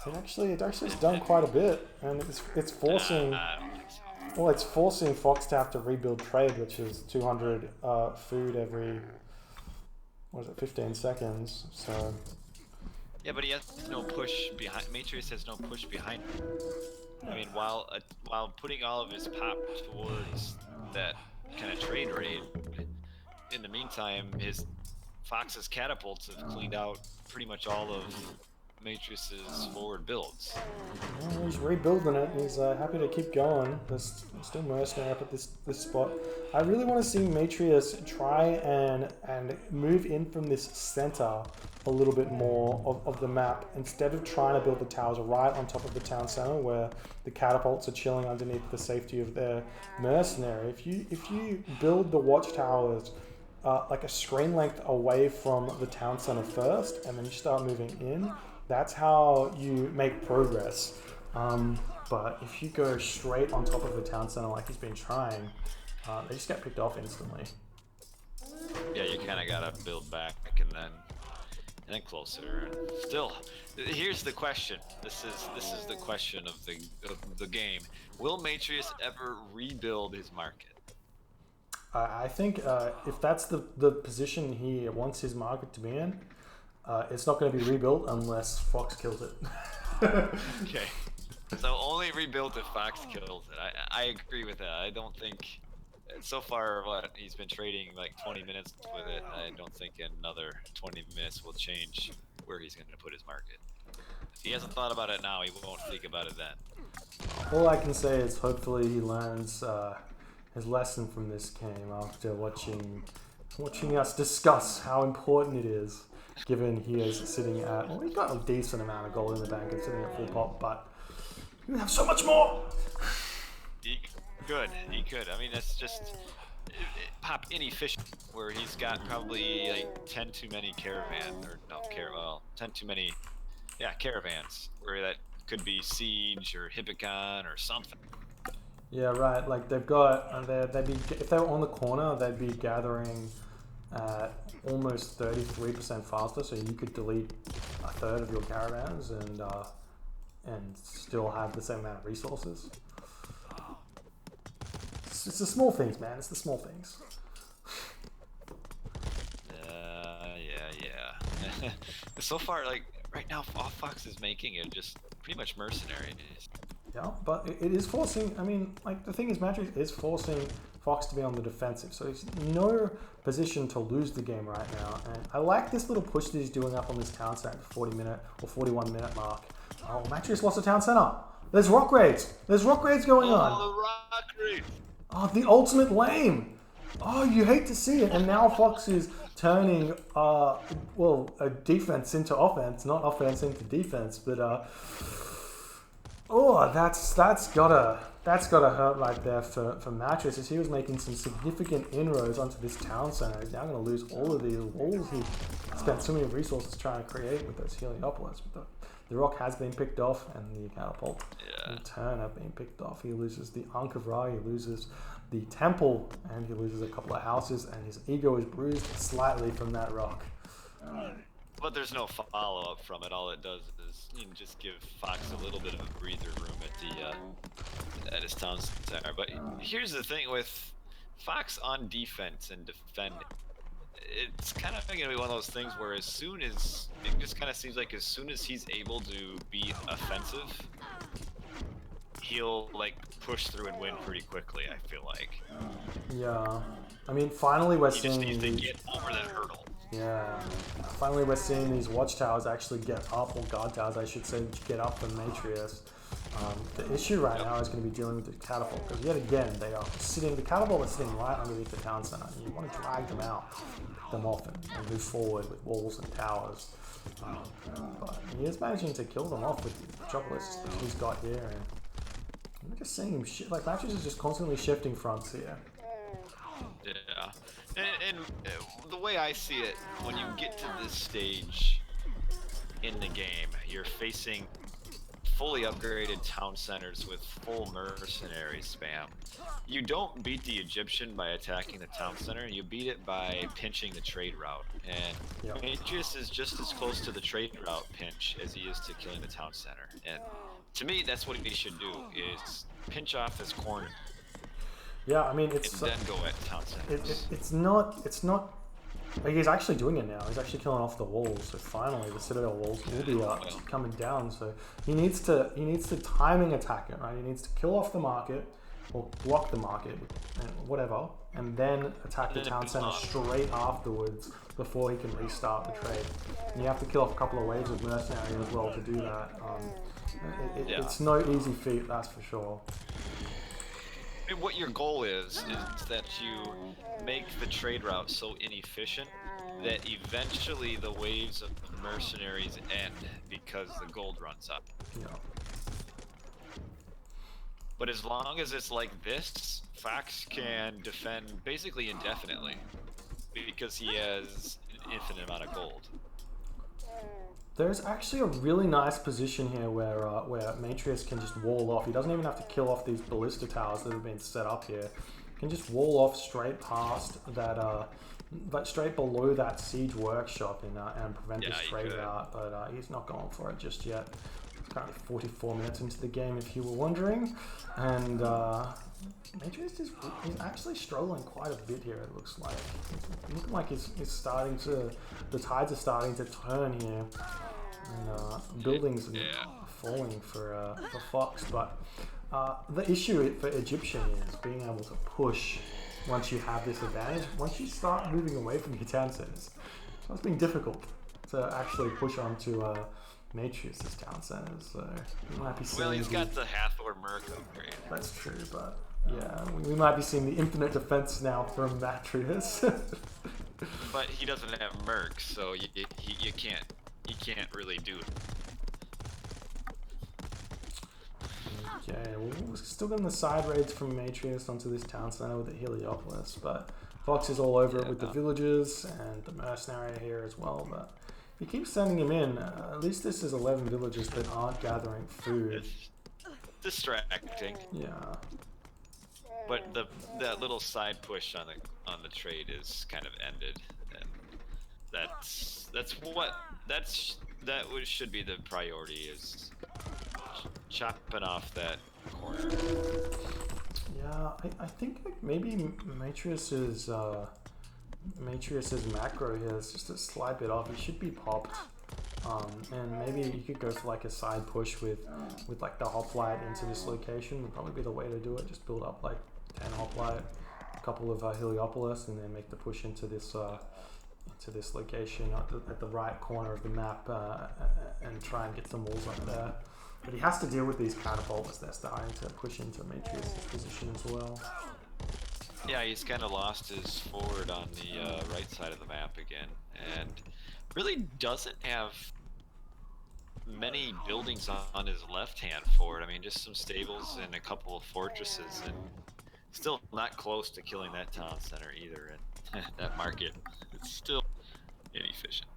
it actually has done quite a bit, and it's forcing. I don't think so. Well, it's forcing Fox to have to rebuild trade, which is 200 food every 15 seconds. So. Yeah, but he has no push behind. Matreiuss has no push behind him. I mean, while putting all of his pop towards that kind of trade raid, in the meantime, Fox's catapults have cleaned out pretty much all of Matreiuss's forward builds. Yeah, he's rebuilding it. He's happy to keep going. There's still mercenary up at this spot. I really want to see Matreiuss try and move in from this center a little bit more of the map, instead of trying to build the towers right on top of the town center where the catapults are chilling underneath the safety of their mercenary. If you build the watchtowers like a screen length away from the town center first, and then you start moving in, that's how you make progress. But if you go straight on top of the town center like he's been trying, they just get picked off instantly. Yeah, you kind of gotta build back and then closer. And still, here's the question. This is the question of the game. Will Matreiuss ever rebuild his market? I think if that's the position he wants his market to be in, it's not going to be rebuilt unless Fox kills it. Okay. So only rebuilt if Fox kills it. I agree with that. I don't think, so far he's been trading like 20 minutes with it. I don't think another 20 minutes will change where he's going to put his market. If he hasn't thought about it now, he won't think about it then. All I can say is hopefully he learns his lesson from this game after watching us discuss how important it is, given he is sitting at, well, he's got a decent amount of gold in the bank and sitting at full pop, but you have so much more. He could. I mean, it's just pop inefficient, where he's got probably like 10 too many caravans, or no, 10 too many, caravans, where that could be siege or hippicon or something. Yeah, right. Like they've got, if they were on the corner, they'd be gathering almost 33% faster. So you could delete a third of your caravans and still have the same amount of resources. It's the small things, man. It's the small things. Yeah. So far, like right now, all Fox is making are just pretty much mercenaries. Yeah, but it is forcing. I mean, like the thing is, Matreiuss is forcing Fox to be on the defensive, so he's in no position to lose the game right now. And I like this little push that he's doing up on this town center, 40-minute or 41-minute mark. Oh, Matreiuss lost the town center. There's rock raids. There's rock raids going on. Oh, the rock raids. Oh, the ultimate lame. Oh, you hate to see it. And now Fox is turning, a defense into offense, not offense into defense. But, that's gotta that's got to hurt right there for Matreiuss, as he was making some significant inroads onto this town center. He's now going to lose all of these walls he spent so many resources trying to create with those Heliopolis. But the rock has been picked off, and the catapult and turn have been picked off. He loses the Ankh of Ra, he loses the temple, and he loses a couple of houses, and his ego is bruised slightly from that rock. But there's no follow-up from it. All it does is just give Fox a little bit of a breather room at his town center. But here's the thing with Fox on defense and defending. It's kind of going to be one of those things where as soon as it just kind of seems like as soon as he's able to be offensive, he'll like push through and win pretty quickly. I feel like. Yeah, I mean, finally we're seeing. He just needs to get over that hurdle. Yeah, finally we're seeing these watchtowers actually get up, or guard towers I should say, get up from Matreiuss. The issue right now is going to be dealing with the catapult, because yet again they are sitting, the catapult is sitting right underneath the town center, and you want to drag them out, them off, and move forward with walls and towers. But he is managing to kill them off with the Metropolis that he's got here, and I'm just seeing him like Matreiuss is just constantly shifting fronts here. Yeah. And the way I see it, when you get to this stage in the game, you're facing fully upgraded town centers with full mercenary spam. You don't beat the Egyptian by attacking the town center, you beat it by pinching the trade route. And Matreiuss is just as close to the trade route pinch as he is to killing the town center. And to me, that's what he should do, is pinch off his corner. Yeah, I mean, it's and then go at town centers. It's not. Like, he's actually doing it now. He's actually killing off the walls. So finally, the Citadel walls will be coming down. So he needs to timing attack it, right? He needs to kill off the market or block the market, whatever, and then attack the town center straight afterwards before he can restart the trade. And you have to kill off a couple of waves of mercenary as well to do that. It's no easy feat, that's for sure. And what your goal is that you make the trade route so inefficient that eventually the waves of mercenaries end because the gold runs up. Yeah. But as long as it's like this, Fox can defend basically indefinitely because he has an infinite amount of gold. There's actually a really nice position here where Matreiuss can just wall off. He doesn't even have to kill off these ballista towers that have been set up here. He can just wall off straight past that, like straight below that siege workshop and prevent this trade route. But he's not going for it just yet. It's currently 44 minutes into the game, if you were wondering. And Matreiuss is actually struggling quite a bit here, it looks like. It's looking like he's starting to, the tides are starting to turn here. And buildings are falling for Fox, but the issue for Egyptian is being able to push once you have this advantage. Once you start moving away from your town centers, so it's been difficult to actually push onto Matreiuss' town centers. So we might be seeing. Well, he's got the Hathor Merc upgrade. That's true, but yeah, we might be seeing the infinite defense now from Matreiuss. But he doesn't have Merc, so you can't really do it. Okay, well, we're still getting the side raids from Matreiuss onto this town center with the Heliopolis, but Fox is all over it with the villagers and the mercenary here as well. But if you keep sending him in, at least this is 11 villagers that aren't gathering food. It's distracting. Yeah. But that little side push on the trade is kind of ended, and that should be the priority, is chopping off that corner. Yeah, I think like maybe Matreiuss's macro here is just a slight bit off. He should be popped. And maybe you could go for like a side push with like the hoplite into this location would probably be the way to do it. Just build up like 10 hoplite, a couple of Heliopolis, and then make the push into this location at the right corner of the map, and try and get some walls up there. But he has to deal with these catapults. They're starting to push into Matreiuss' position as well. Yeah, he's kind of lost his forward on the right side of the map again, and really doesn't have many buildings on his left hand forward. I mean, just some stables and a couple of fortresses, and still not close to killing that town center either. And that market, it's still inefficient.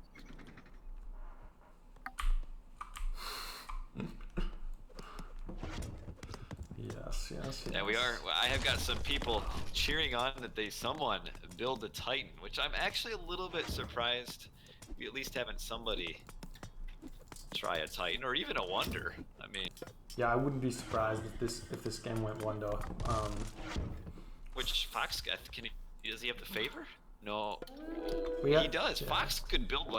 Yes. Yeah, we are. I have got some people cheering on that someone build a Titan, which I'm actually a little bit surprised. We at least haven't somebody try a Titan or even a Wonder. I mean, yeah, I wouldn't be surprised if this game went Wonder. Which Fox does he have the favor? No, he does. Yeah. Fox could build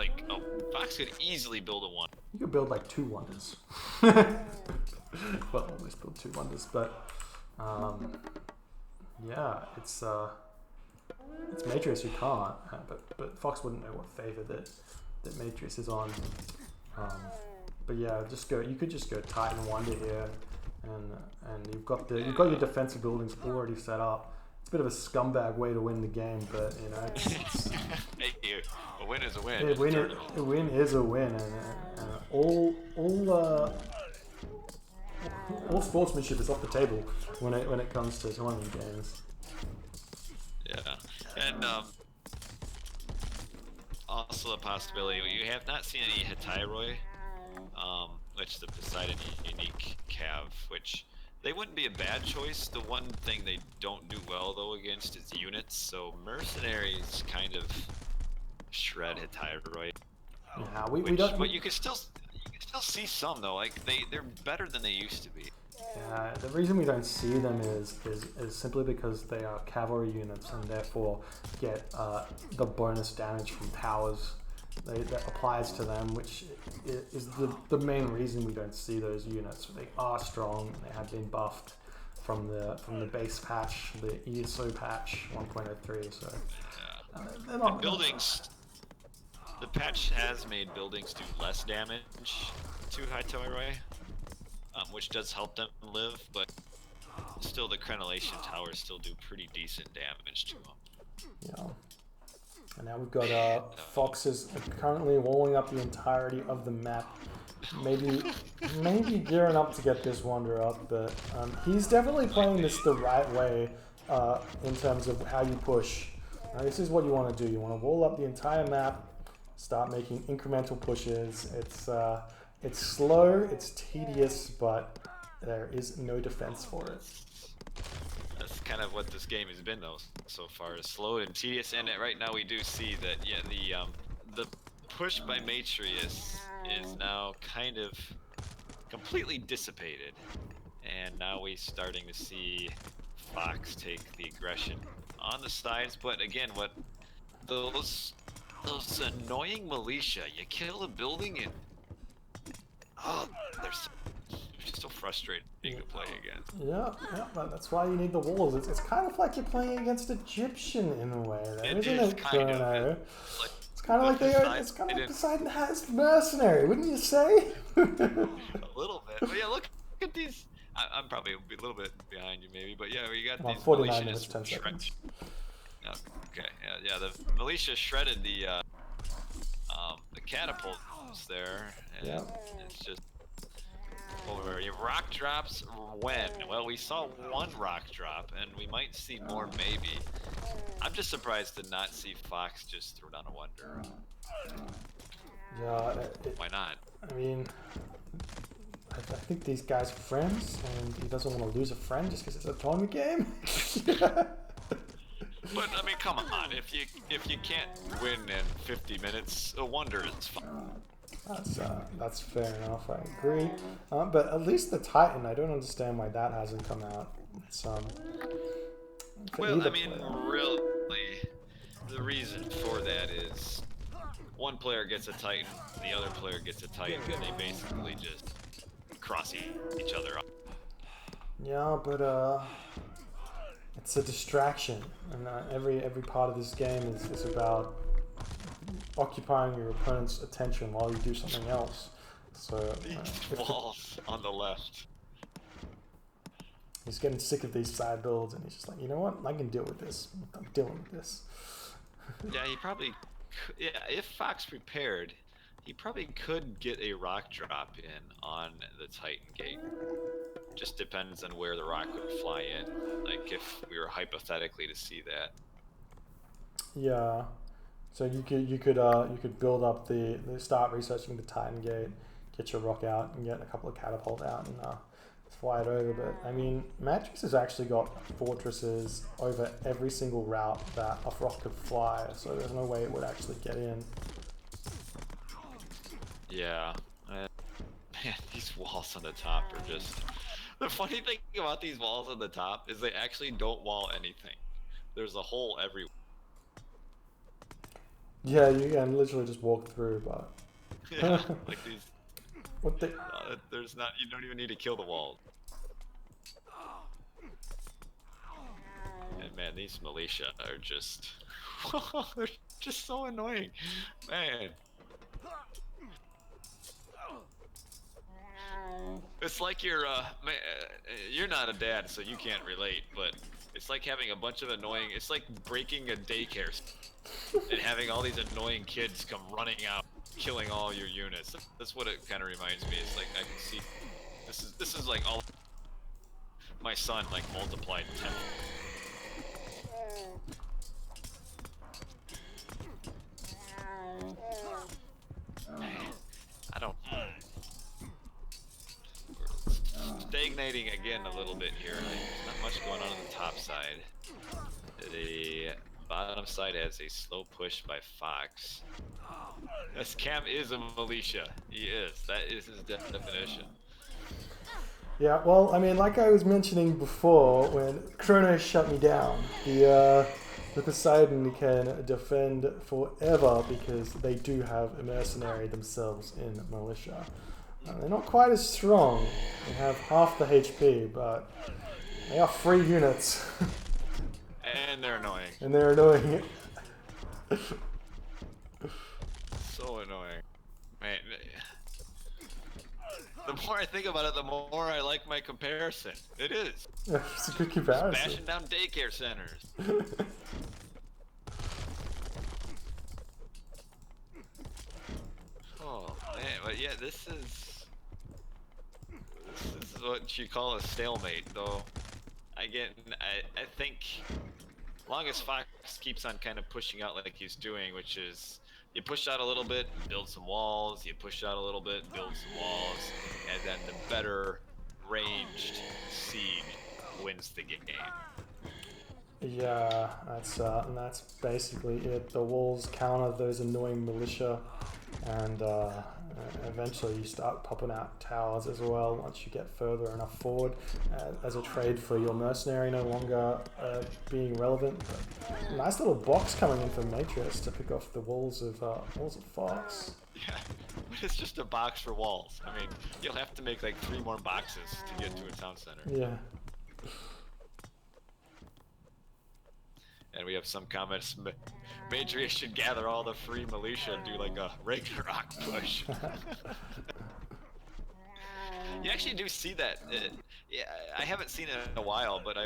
Fox could easily build a one. You could build like 2 Wonders. Well, almost build 2 Wonders, but yeah, it's Matreiuss who can't, but Fox wouldn't know what favor that Matreiuss is on. But yeah, you could just go Titan Wonder here, and you've got your defensive buildings already set up. It's a bit of a scumbag way to win the game, but you know, it's hey, a win is a win. A win is a win, and all sportsmanship is off the table when it comes to tournament games. Yeah, and also a possibility, you have not seen any Hetairoi, which the Poseidon unique cav, which they wouldn't be a bad choice. The one thing they don't do well though against is units, so mercenaries kind of shred Hetairoi. Yeah, we don't. But you can still see some though. Like they're better than they used to be. Yeah, the reason we don't see them is simply because they are cavalry units and therefore get the bonus damage from towers that applies to them, which is the main reason we don't see those units. They are strong and they have been buffed from the base patch, the ESO patch 1.03. So they're not buildings. The patch has made buildings do less damage to Hetairoi, which does help them live, but still the Crenellation towers still do pretty decent damage to them. Yeah. And now we've got Foxes currently walling up the entirety of the map. Maybe gearing up to get this Wonder up, but he's definitely playing this the right way in terms of how you push. Now, this is what you want to do. You want to wall up the entire map, start making incremental pushes. It's slow, it's tedious, but there is no defense for it. That's kind of what this game has been though so far, is slow and tedious, and right now we do see that the push by Matreiuss is now kind of completely dissipated, and now we're starting to see Fox take the aggression on the sides. But again, what those annoying militia, you kill a building and they're so frustrating to play against. Yeah, that's why you need the walls. It's kind of like you're playing against Egyptian in a way, though, isn't it, Chrono? It's kind of like it's kind of like Poseidon has mercenary, wouldn't you say? A little bit. But yeah, look at these. I'm probably a little bit behind you, maybe, but yeah, we got these 49 minutes, 10 seconds. Okay, yeah, the militia shredded the catapults there, and it's just over. Your rock drops when? Well, we saw one rock drop, and we might see more maybe. I'm just surprised to not see Fox just throw down a Wonder. Yeah. Why not? I mean, I think these guys are friends, and he doesn't want to lose a friend just because it's a tournament game. But I mean, come on! If you can't win in 50 minutes, a Wonder is fine. That's fair enough. I agree. But at least the Titan, I don't understand why that hasn't come out. It's well, I mean, really, the reason for that is one player gets a Titan, the other player gets a Titan, and they basically just cross each other up. Yeah, but it's a distraction, and every part of this game is about occupying your opponent's attention while you do something else. So walls on the left. He's getting sick of these side builds, and he's just like, you know what? I can deal with this. I'm dealing with this. Yeah, he probably. Yeah, if Fox prepared, he probably could get a rock drop in on the Titan Gate. Just depends on where the rock would fly in. Like if we were hypothetically to see that. Yeah. So you could build up start researching the Titan Gate, get your rock out, and get a couple of catapult out and fly it over. But I mean, Matreiuss has actually got fortresses over every single route that a rock could fly. So there's no way it would actually get in. Yeah. Man, these walls on the top are just... The funny thing about these walls on the top is they actually don't wall anything. There's a hole everywhere. Yeah, you can literally just walk through, but... Yeah, like these... What the... there's not... You don't even need to kill the walls. And man, these militia are just... They're just so annoying. Man. It's like you're not a dad, so you can't relate, but it's like having a bunch of annoying... It's like breaking a daycare and having all these annoying kids come running out, killing all your units. That's what it kind of reminds me. It's like I can see this is like all my son like multiplied 10. I don't. We're stagnating again a little bit here. Like, there's not much going on the top side. The bottom side has a slow push by Fox. This Cam is a militia. He is. That is his definition. Yeah, well, I mean, like I was mentioning before, when Chrono shut me down, the Poseidon can defend forever because they do have a mercenary themselves in militia. They're not quite as strong. They have half the HP, but they are free units. And they're annoying. And they're annoying. So annoying. Man, the more I think about it, the more I like my comparison. It is. It's a good comparison. Smashing down daycare centers. Oh man, but yeah, this is what you call a stalemate, though. I think, long as Fox keeps on kind of pushing out like he's doing, which is you push out a little bit, build some walls, you push out a little bit, build some walls, and then the better ranged siege wins the game. Yeah, that's basically it. The walls counter those annoying militia, and eventually you start popping out towers as well once you get further enough forward as a trade for your mercenary no longer being relevant. But nice little box coming in from Matreiuss to pick off the walls of Fox. Yeah, but it's just a box for walls. I mean, you'll have to make like 3 more boxes to get to a town center. Yeah. And we have some comments. Matreiuss should gather all the free militia and do like a Ragnarok push. You actually do see that. Yeah, I haven't seen it in a while, but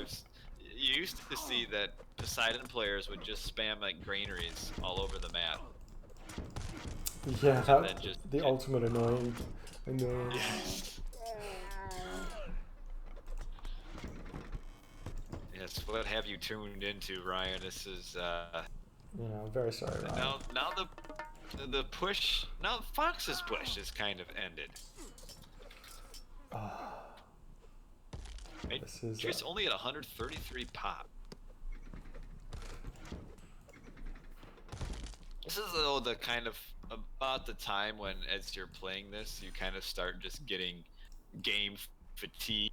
you used to see that Poseidon players would just spam like granaries all over the map. Yeah, that, the ultimate annoying. Yes. Yes, what have you tuned into, Ryan? This is Yeah, I'm very sorry, Ryan. now the push, now Fox's push is kind of ended. This is Just only at 133 pop. This is though the kind of about the time when, as you're playing this, you kind of start just getting game fatigue.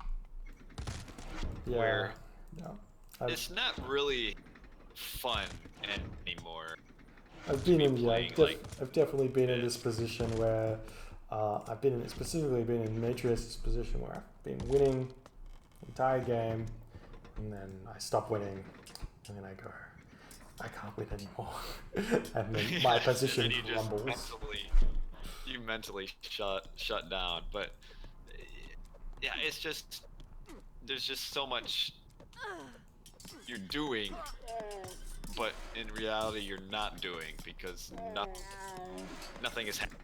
yeah, where yeah. it's not really fun anymore. I've been in, playing, I've definitely been in this position where specifically been in Matreiuss' position where I've been winning the entire game, and then I stop winning, and then I go, I can't win anymore, and then my position and you crumbles. You mentally shut down. But yeah, it's just there's just so much you're doing, but in reality you're not doing because nothing is happening.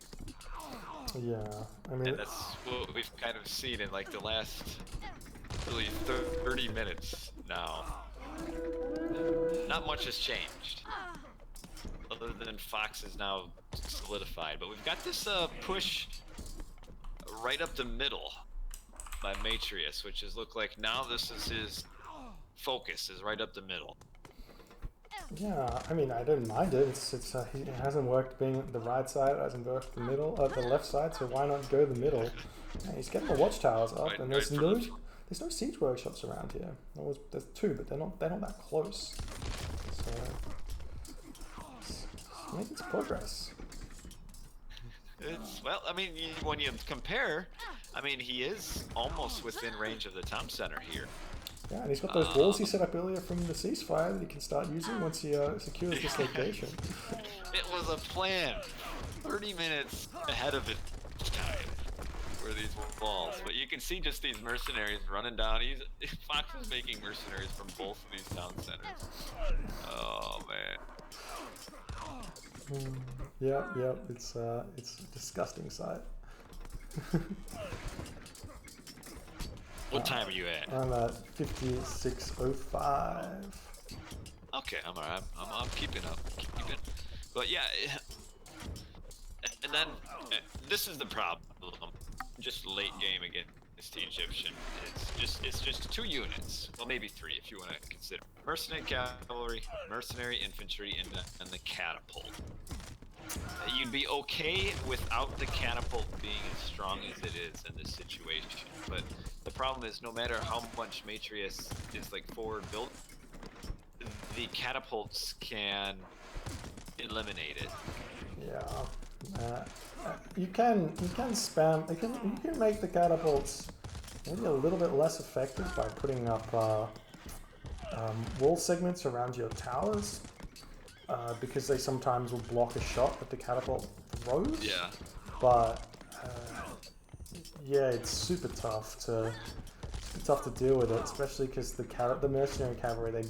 Yeah, I mean, And that's what we've kind of seen in like the last really 30 minutes now. Not much has changed, other than Fox is now solidified. But we've got this push right up the middle by Matreiuss, which is look like now this is his focus is right up the middle. yeah, I mean, I don't mind it. It hasn't worked being the right side, it hasn't worked the middle, the left side, so why not go the middle? Yeah, he's getting the watchtowers up, Right, and right there's no siege workshops around here. There's two, but they're not that close. So it's making its progress. Well, I mean, when you compare, I mean, he is almost within range of the town center here. Yeah, and he's got those walls he set up earlier from the ceasefire that he can start using once he secures this location. It was a plan. 30 minutes ahead of it time for these walls. But you can see just these mercenaries running down. Fox is making mercenaries from both of these town centers. Oh, man. Yep, it's a disgusting sight. What time are you at? I'm at 56:05. Okay, I'm alright. I'm keeping up. But yeah, and then this is the problem. Just late game against the Egyptian. It's just 2 units. Well, maybe 3 if you want to consider mercenary cavalry, mercenary infantry, and the catapult. You'd be okay without the catapult being as strong as it is in this situation, but the problem is no matter how much Matreiuss is like forward built, the catapults can eliminate it. Yeah, you can spam. You can make the catapults maybe a little bit less effective by putting up wall segments around your towers. Because they sometimes will block a shot that the catapult throws. Yeah. But yeah, it's super tough to deal with it, especially because the mercenary cavalry they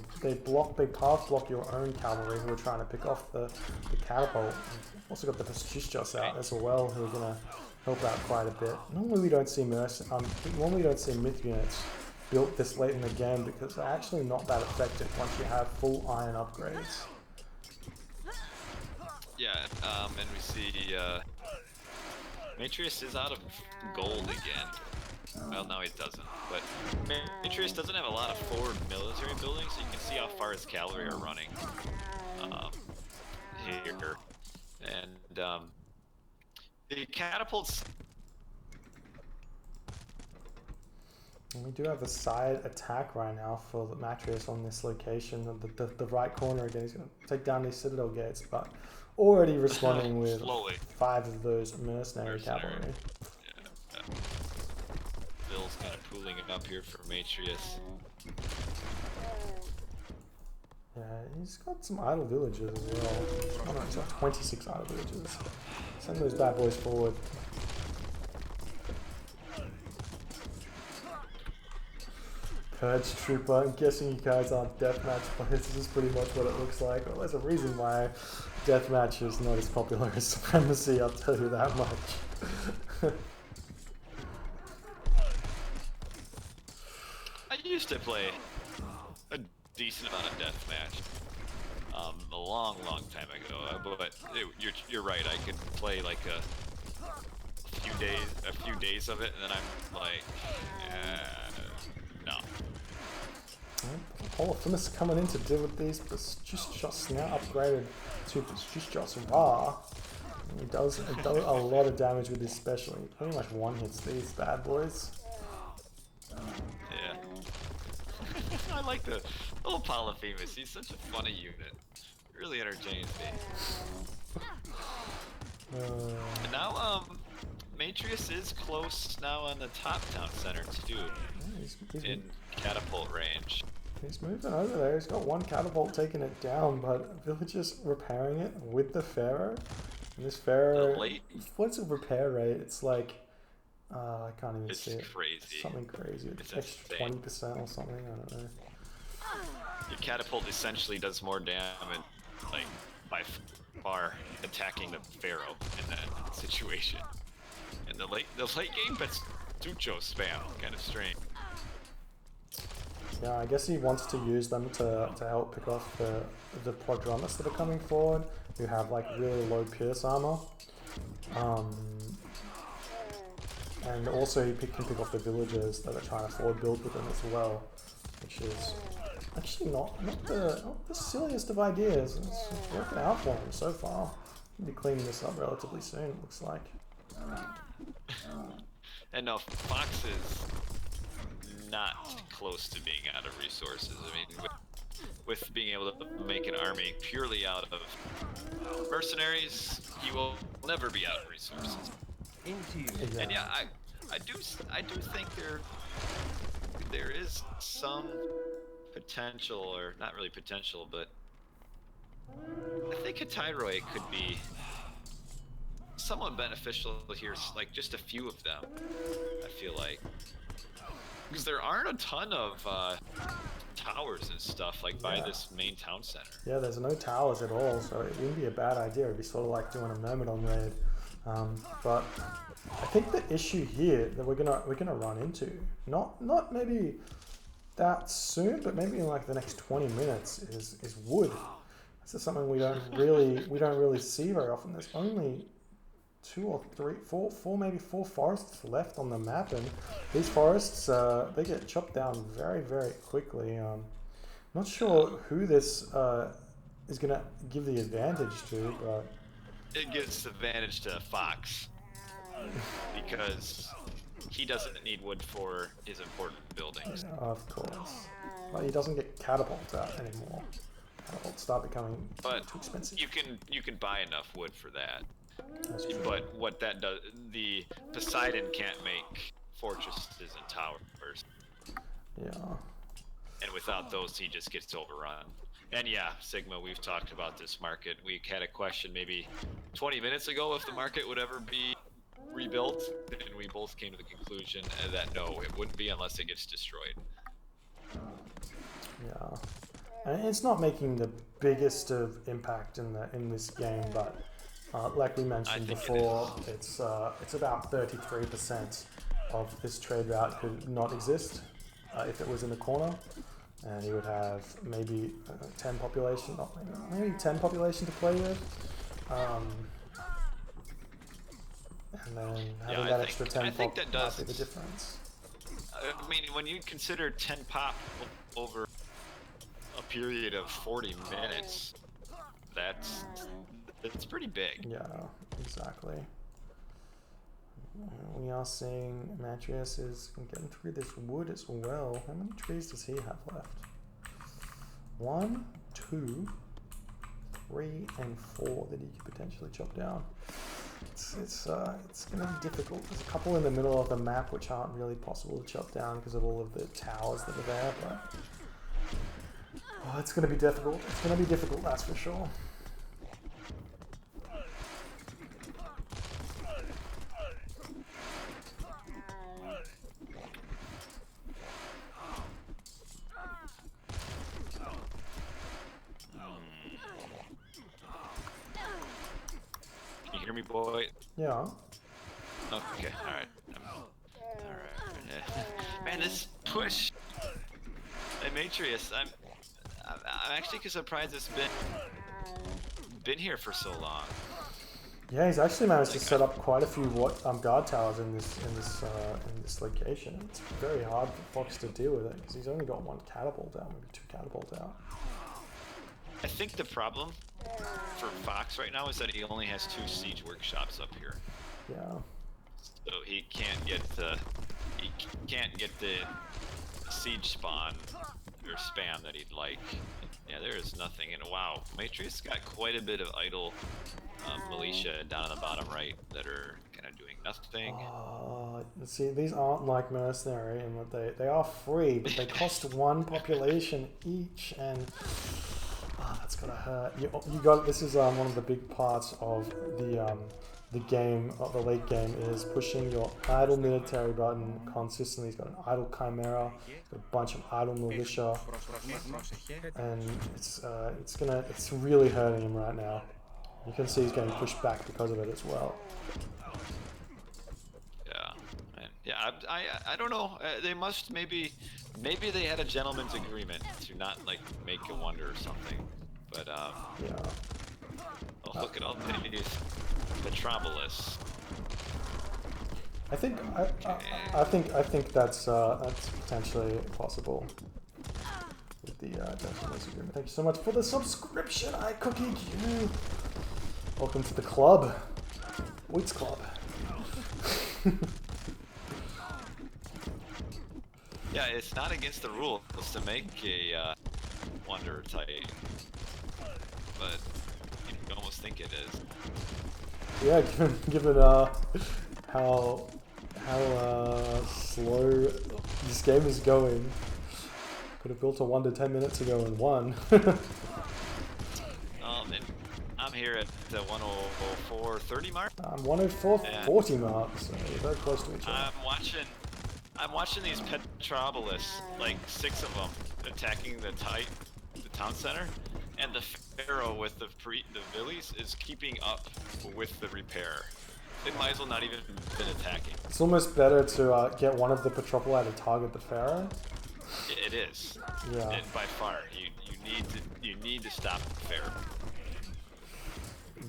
path block your own cavalry who are trying to pick off the catapult. You've also got the Prestigious out as well who are gonna help out quite a bit. Normally we don't see myth units built this late in the game because they're actually not that effective once you have full iron upgrades. Yeah, and we see Matreiuss is out of gold again. Well, no, he doesn't. But Matreiuss doesn't have a lot of forward military buildings, so you can see how far his cavalry are running here. And the catapults. And we do have a side attack right now for the Matreiuss on this location. The right corner again. He's going to take down these citadel gates, but already responding with 5 of those mercenary cavalry. Yeah. Bill's kind of pooling it up here for Matreiuss. Yeah, he's got some idle villages as well. He's got 26 idle villages. Send those bad boys forward. Purge Trooper. I'm guessing you guys aren't deathmatch players. This is pretty much what it looks like. Well, there's a reason why deathmatch is not as popular as Supremacy, I'll tell you that much. I used to play a decent amount of deathmatch a long time ago, but you're right. I could play like a few days of it, and then I'm like, no. Polyphemus coming in to deal with these Prestigious now upgraded to Prestigious Raw. He does a lot of damage with this special. He pretty much one-hits these bad boys. Yeah. I like the little Polyphemus. He's such a funny unit. He really entertains me. And now, Matreiuss is close now on the top town center too. Yeah, in catapult range. He's moving over there. He's got one catapult taking it down, but villagers repairing it with the Pharaoh. And this Pharaoh, what's the repair rate? It's like, I can't even see it. It's crazy. It's something crazy. It's extra 20% or something. I don't know. Your catapult essentially does more damage, like by far, attacking the Pharaoh in that situation. the late game, but Sucho spam kind of strange. Yeah, I guess he wants to use them to help pick off the Prodromus that are coming forward, who have like really low pierce armor. And also he can pick off the villagers that are trying to forward build with him as well, which is actually not the silliest of ideas. It's working out for him so far. He'll be cleaning this up relatively soon, it looks like. And now Fox is not close to being out of resources. I mean, with being able to make an army purely out of mercenaries, he will never be out of resources. Exactly. And yeah, I do think there is some potential, or not really potential, but I think a Tyroi could be somewhat beneficial here, like just a few of them, I feel like. Because there aren't a ton of towers and stuff like by this main town center. Yeah, there's no towers at all, so it wouldn't be a bad idea. It'd be sort of like doing a Myrmidon raid. But I think the issue here that we're gonna run into, not maybe that soon, but maybe in like the next 20 minutes, is wood. This is something we don't really see very often. There's only 2 or 3, 4, maybe 4 forests left on the map, and these forests they get chopped down very, very quickly. Not sure who this is gonna give the advantage to, but it gives the advantage to Fox because he doesn't need wood for his important buildings. Yeah, of course, but he doesn't get catapult out anymore. Catapults start becoming too expensive. You can buy enough wood for that. That's true. But what that does, the Poseidon can't make fortresses and towers. Yeah. And without those, he just gets overrun. And yeah, Sigma, we've talked about this market. We had a question maybe 20 minutes ago if the market would ever be rebuilt, and we both came to the conclusion that no, it wouldn't be unless it gets destroyed. Yeah. And it's not making the biggest of impact in this game, but like we mentioned before, it's about 33% of this trade route could not exist if it was in the corner, and he would have maybe 10 population, maybe 10 population to play with, and then having that extra 10 pop might be the difference. I mean, when you consider 10 pop over a period of 40 minutes, it's pretty big. Yeah, exactly. We are seeing Matreiuss is getting through this wood as well. How many trees does he have left? 1, 2, 3, and 4 that he could potentially chop down. It's going to be difficult. There's a couple in the middle of the map which aren't really possible to chop down because of all of the towers that are there, but it's going to be difficult. It's going to be difficult, that's for sure. Can you hear me, boy? Yeah. Okay, alright. Alright. Man, this push! Hey, Matreiuss, I'm actually surprised it's been here for so long. Yeah, he's actually managed to set up quite a few guard towers in this location. It's very hard for Fox to deal with it because he's only got 1 catapult out, maybe 2 catapult out. I think the problem for Fox right now is that he only has 2 siege workshops up here. Yeah. So he can't get the siege spawn or spam that he'd like. Yeah, there is nothing. And wow, Matreiuss got quite a bit of idle militia down on the bottom right that are kind of doing nothing. See, these aren't like mercenary, and what they are free, but they cost 1 population each, and that's gonna hurt. You got this is one of the big parts of the game, the late game, is pushing your idle military button consistently. He's got an idle chimera, a bunch of idle militia, and it's really hurting him right now. You can see he's getting pushed back because of it as well. Yeah, I don't know. They must maybe they had a gentleman's agreement to not like make a wonder or something. But Yeah. oh, look at all these Metropolis. I think that's potentially possible with the gentleman's agreement. Thank you so much for the subscription, iCookieQ. Welcome to the club, Wheats Club. Yeah, it's not against the rules to make a wonder type, but you almost think it is. Yeah, given how slow this game is going. Could have built a wonder 10 minutes ago and won. And I'm here at the 104.30 mark. I'm 104.40 mark, so you're very close to each other. I'm watching these Petropolis, like 6 of them, attacking the town center, and the Pharaoh with the villies is keeping up with the repair. They might as well not even been attacking. It's almost better to get one of the Petropoli to target the Pharaoh. It is. Yeah. And by far, you need to stop the Pharaoh.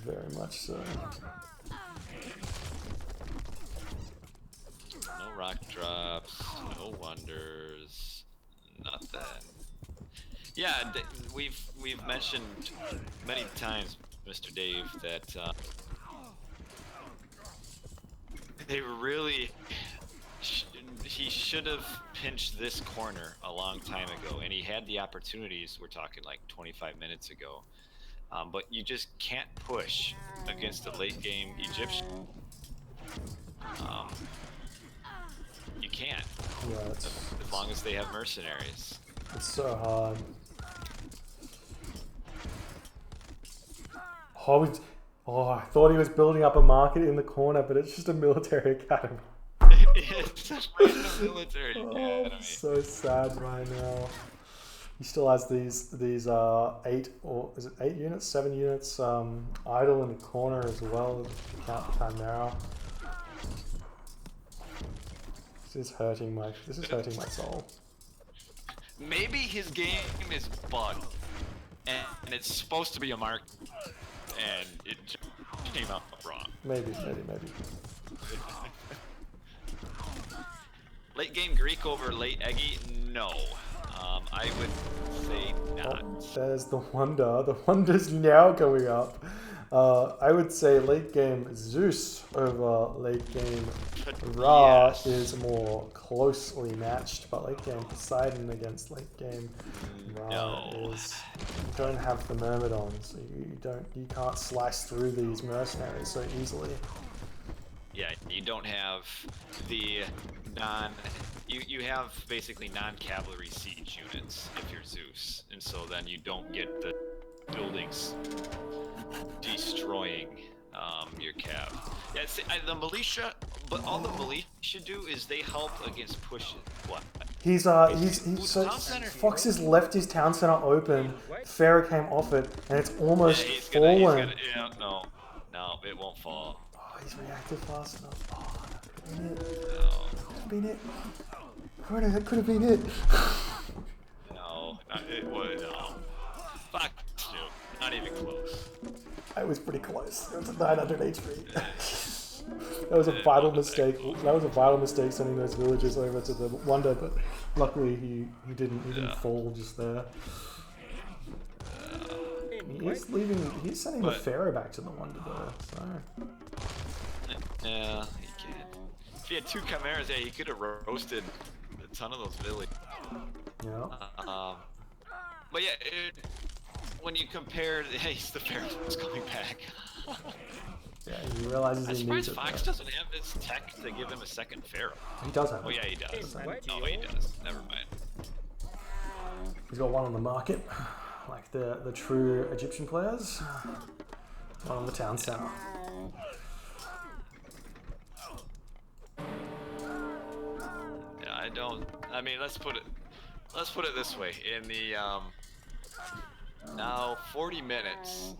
Very much so. No rock drops, no wonders, nothing. Yeah, we've mentioned many times, Mr. Dave, that they really he should have pinched this corner a long time ago, and he had the opportunities. We're talking like 25 minutes ago, but you just can't push against the late game Egyptian. You can't. Yeah, as long as they have mercenaries. It's so hard. I thought he was building up a market in the corner, but it's just a military academy. It's just a military academy. I'm so sad right now. He still has these 8 or is it 8 units, 7 units idle in the corner as well. Count the time now. This is hurting my soul. Maybe his game is bugged, and it's supposed to be a mark, and it just came out wrong. Maybe. Late game Greek over late Eggy? No. I would say not. Oh, there's the wonder. The wonder's now going up. I would say late game Zeus over late game Ra is more closely matched, but late game Poseidon against late game Ra is. You don't have the Myrmidons, so you can't slice through these mercenaries so easily. Yeah, you don't have the you have basically non-cavalry siege units if you're Zeus, and so then you don't get the buildings destroying your cav. Yeah, the militia, but all the militia do is they help against pushes. What? He's so Fox has left his town center open. Pharaoh came off it, and it's almost fallen. No, it won't fall. Oh, he's reacted fast enough. Oh, that could have been it. That could have been it. No, it would. No. Fuck you. Not even close. I was pretty close. It was a 900 HP. That was a vital mistake. That was a vital mistake sending those villagers over to the wonder, but luckily he didn't fall just there. He's leaving. He's sending the Pharaoh back to the wonder though. So. Yeah, he can't. If he had 2 chimeras, he could have roasted a ton of those villages. Yeah. But yeah, when you compare, the Pharaoh's coming back. Yeah, he realizes he needs it. Fox doesn't have his tech to give him a second Pharaoh. He does have it. Oh yeah, he does. Oh, he does. Never mind. He's got one on the market, like the true Egyptian players. One on the town center. Yeah, I mean, let's put it this way. In the now 40 minutes,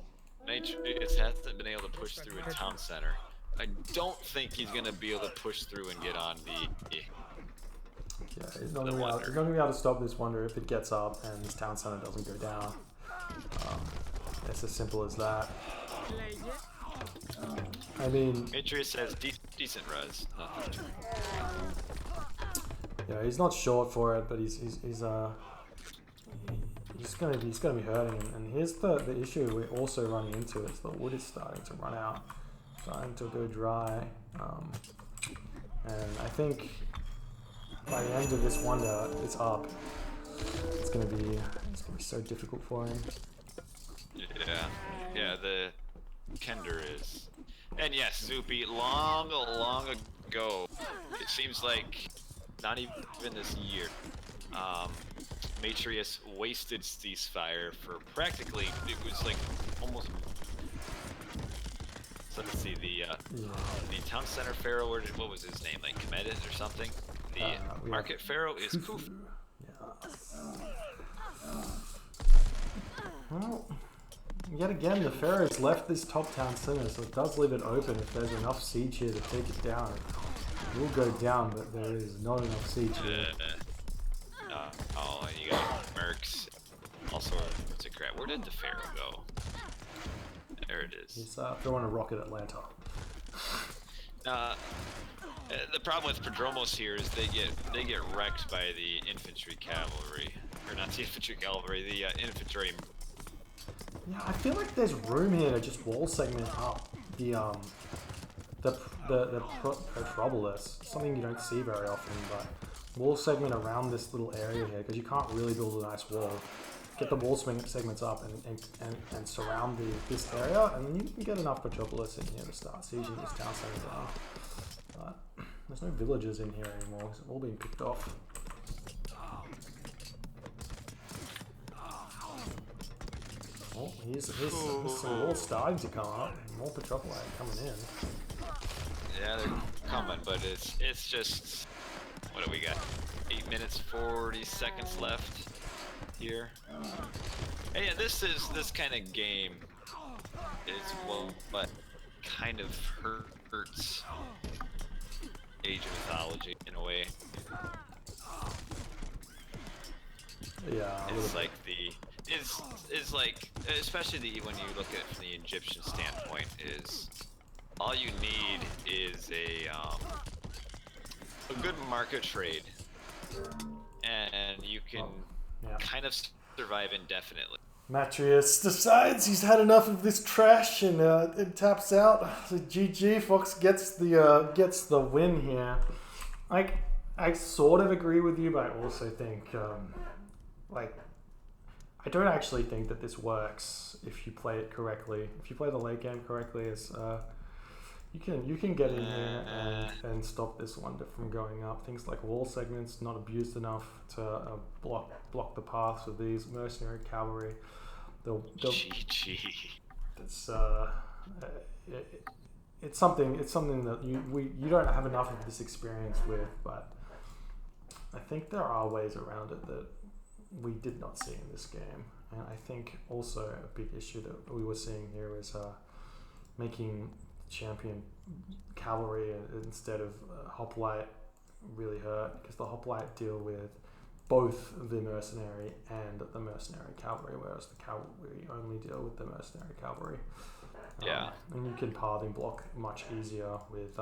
Matreiuss hasn't been able to push through a town center. I don't think he's gonna be able to push through and get on the. Yeah, he's not going to be able to stop this wonder if it gets up and this town center doesn't go down. It's as simple as that. I mean, Matreiuss has decent res. Yeah, he's not short for it, but he's gonna be hurting him. And here's the issue we're also running into is the wood is starting to run out, starting to go dry. And I think by the end of this wonder, it's up. It's gonna be so difficult for him. Yeah, the Kender is. And yes, Zoopy, long ago, it seems like not even this year, Matreiuss wasted Ceasefire for practically, it was like almost, so let's see, the town center pharaoh, what was his name, like Comedit or something? The market pharaoh is Khufu. Yeah. Well, yet again, the pharaoh's left this top town center, so it does leave it open if there's enough siege here to take it down. It will go down, but there is not enough siege here. And you got Mercs. Also, what's it crap? Where did the pharaoh go? There it is. He's throwing a rocket at Atlanta. The problem with Prodromos here is they get wrecked by the infantry cavalry, or not the infantry cavalry, the infantry. Yeah, I feel like there's room here to just wall segment up the Metropolis. Something you don't see very often, but wall segment around this little area here because you can't really build a nice wall. Get the wall segments up and surround this area, and then you can get enough Metropolis in here to start sieging this town center down. But there's no villagers in here anymore. It's all being picked off. Oh, here's some walls starting to come up. More Petropoli coming in. Yeah, they're coming, but it's just, what do we got? 8 minutes 40 seconds left here. Hey, yeah, this kind of game is what kind of hurts Age of Mythology in a way. Yeah, it's like is like, especially when you look at it from the Egyptian standpoint, is all you need is a good market trade, and you can kind of survive indefinitely. Matreiuss decides he's had enough of this trash and it taps out. So GG, Fox gets the win here. I sort of agree with you, but I also think I don't actually think that this works if you play it correctly. If you play the late game correctly, it's you can get in here and stop this wonder from going up. Things like wall segments not abused enough to block the paths of these mercenary cavalry. It's something that you don't have enough of this experience with, but I think there are ways around it that we did not see in this game. And I think also a big issue that we were seeing here is making champion cavalry instead of hoplite really hurt, because the hoplite deal with both the mercenary and the mercenary cavalry, whereas the cavalry only deal with the mercenary cavalry. And you can pathing block much easier with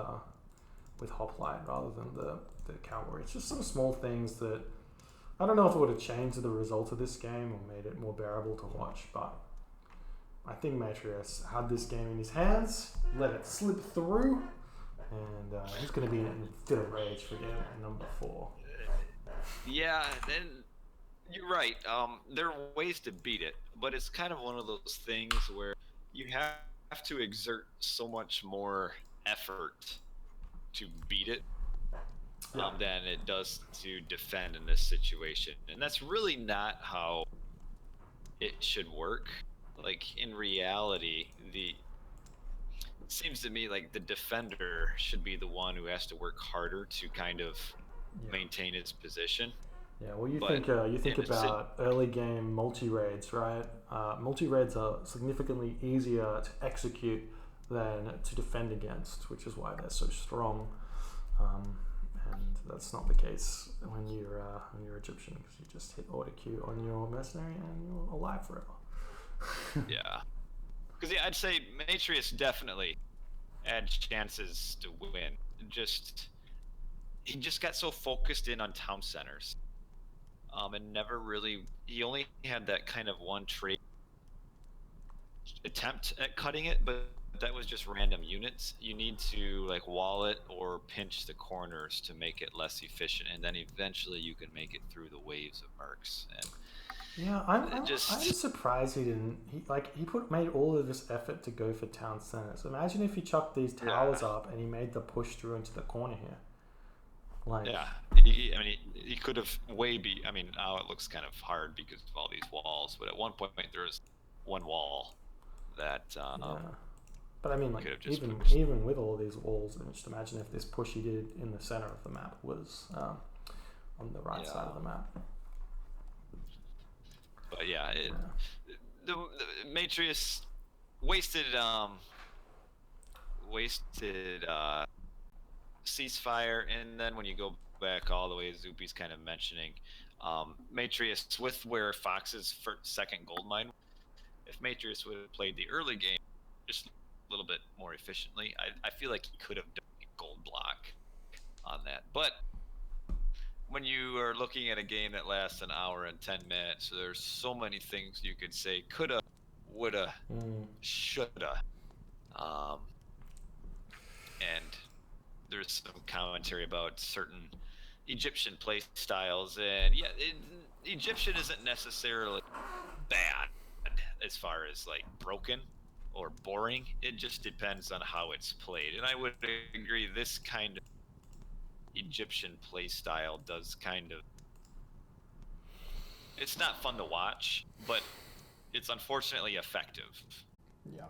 hoplite rather than the cavalry. It's just some small things that I don't know if it would have changed the result of this game or made it more bearable to watch, but I think Matreiuss had this game in his hands, let it slip through, and he's going to be in a fit of rage for game number 4. Yeah, then you're right. There are ways to beat it, but it's kind of one of those things where you have to exert so much more effort to beat it than it does to defend in this situation. And that's really not how it should work. Like, in reality, it seems to me like the defender should be the one who has to work harder to kind of maintain its position. Yeah, well, you think about early game multi-raids, right? Multi-raids are significantly easier to execute than to defend against, which is why they're so strong. And that's not the case when you're Egyptian, because you just hit auto Q on your mercenary and you're alive forever. Yeah. Because I'd say Matreiuss definitely had chances to win. He just got so focused in on town centers, and never really. He only had that kind of one trade attempt at cutting it, but that was just random units. You need to like wall it or pinch the corners to make it less efficient, and then eventually you can make it through the waves of mercs. And yeah, I'm surprised he didn't. He made all of this effort to go for town centers. Imagine if he chucked these towers up and he made the push through into the corner here. Like, yeah, he could have I mean, now it looks kind of hard because of all these walls, but at one point there was one wall that. But I mean, like, even with all these walls, just imagine if this push he did in the center of the map was on the right side of the map. But yeah, the Matreiuss wasted ceasefire, and then when you go back all the way, Zupi's kind of mentioning Matreiuss with where Fox's second gold mine. If Matreiuss would have played the early game just a little bit more efficiently, I feel like he could have done a gold block on that. But when you are looking at a game that lasts an hour and 10 minutes, there's so many things you could say coulda, woulda, shoulda. And there's some commentary about certain Egyptian play styles, and yeah, Egyptian isn't necessarily bad as far as like broken or boring. It just depends on how it's played, and I would agree this kind of Egyptian play style does kind of, it's not fun to watch, but it's unfortunately effective. Yeah.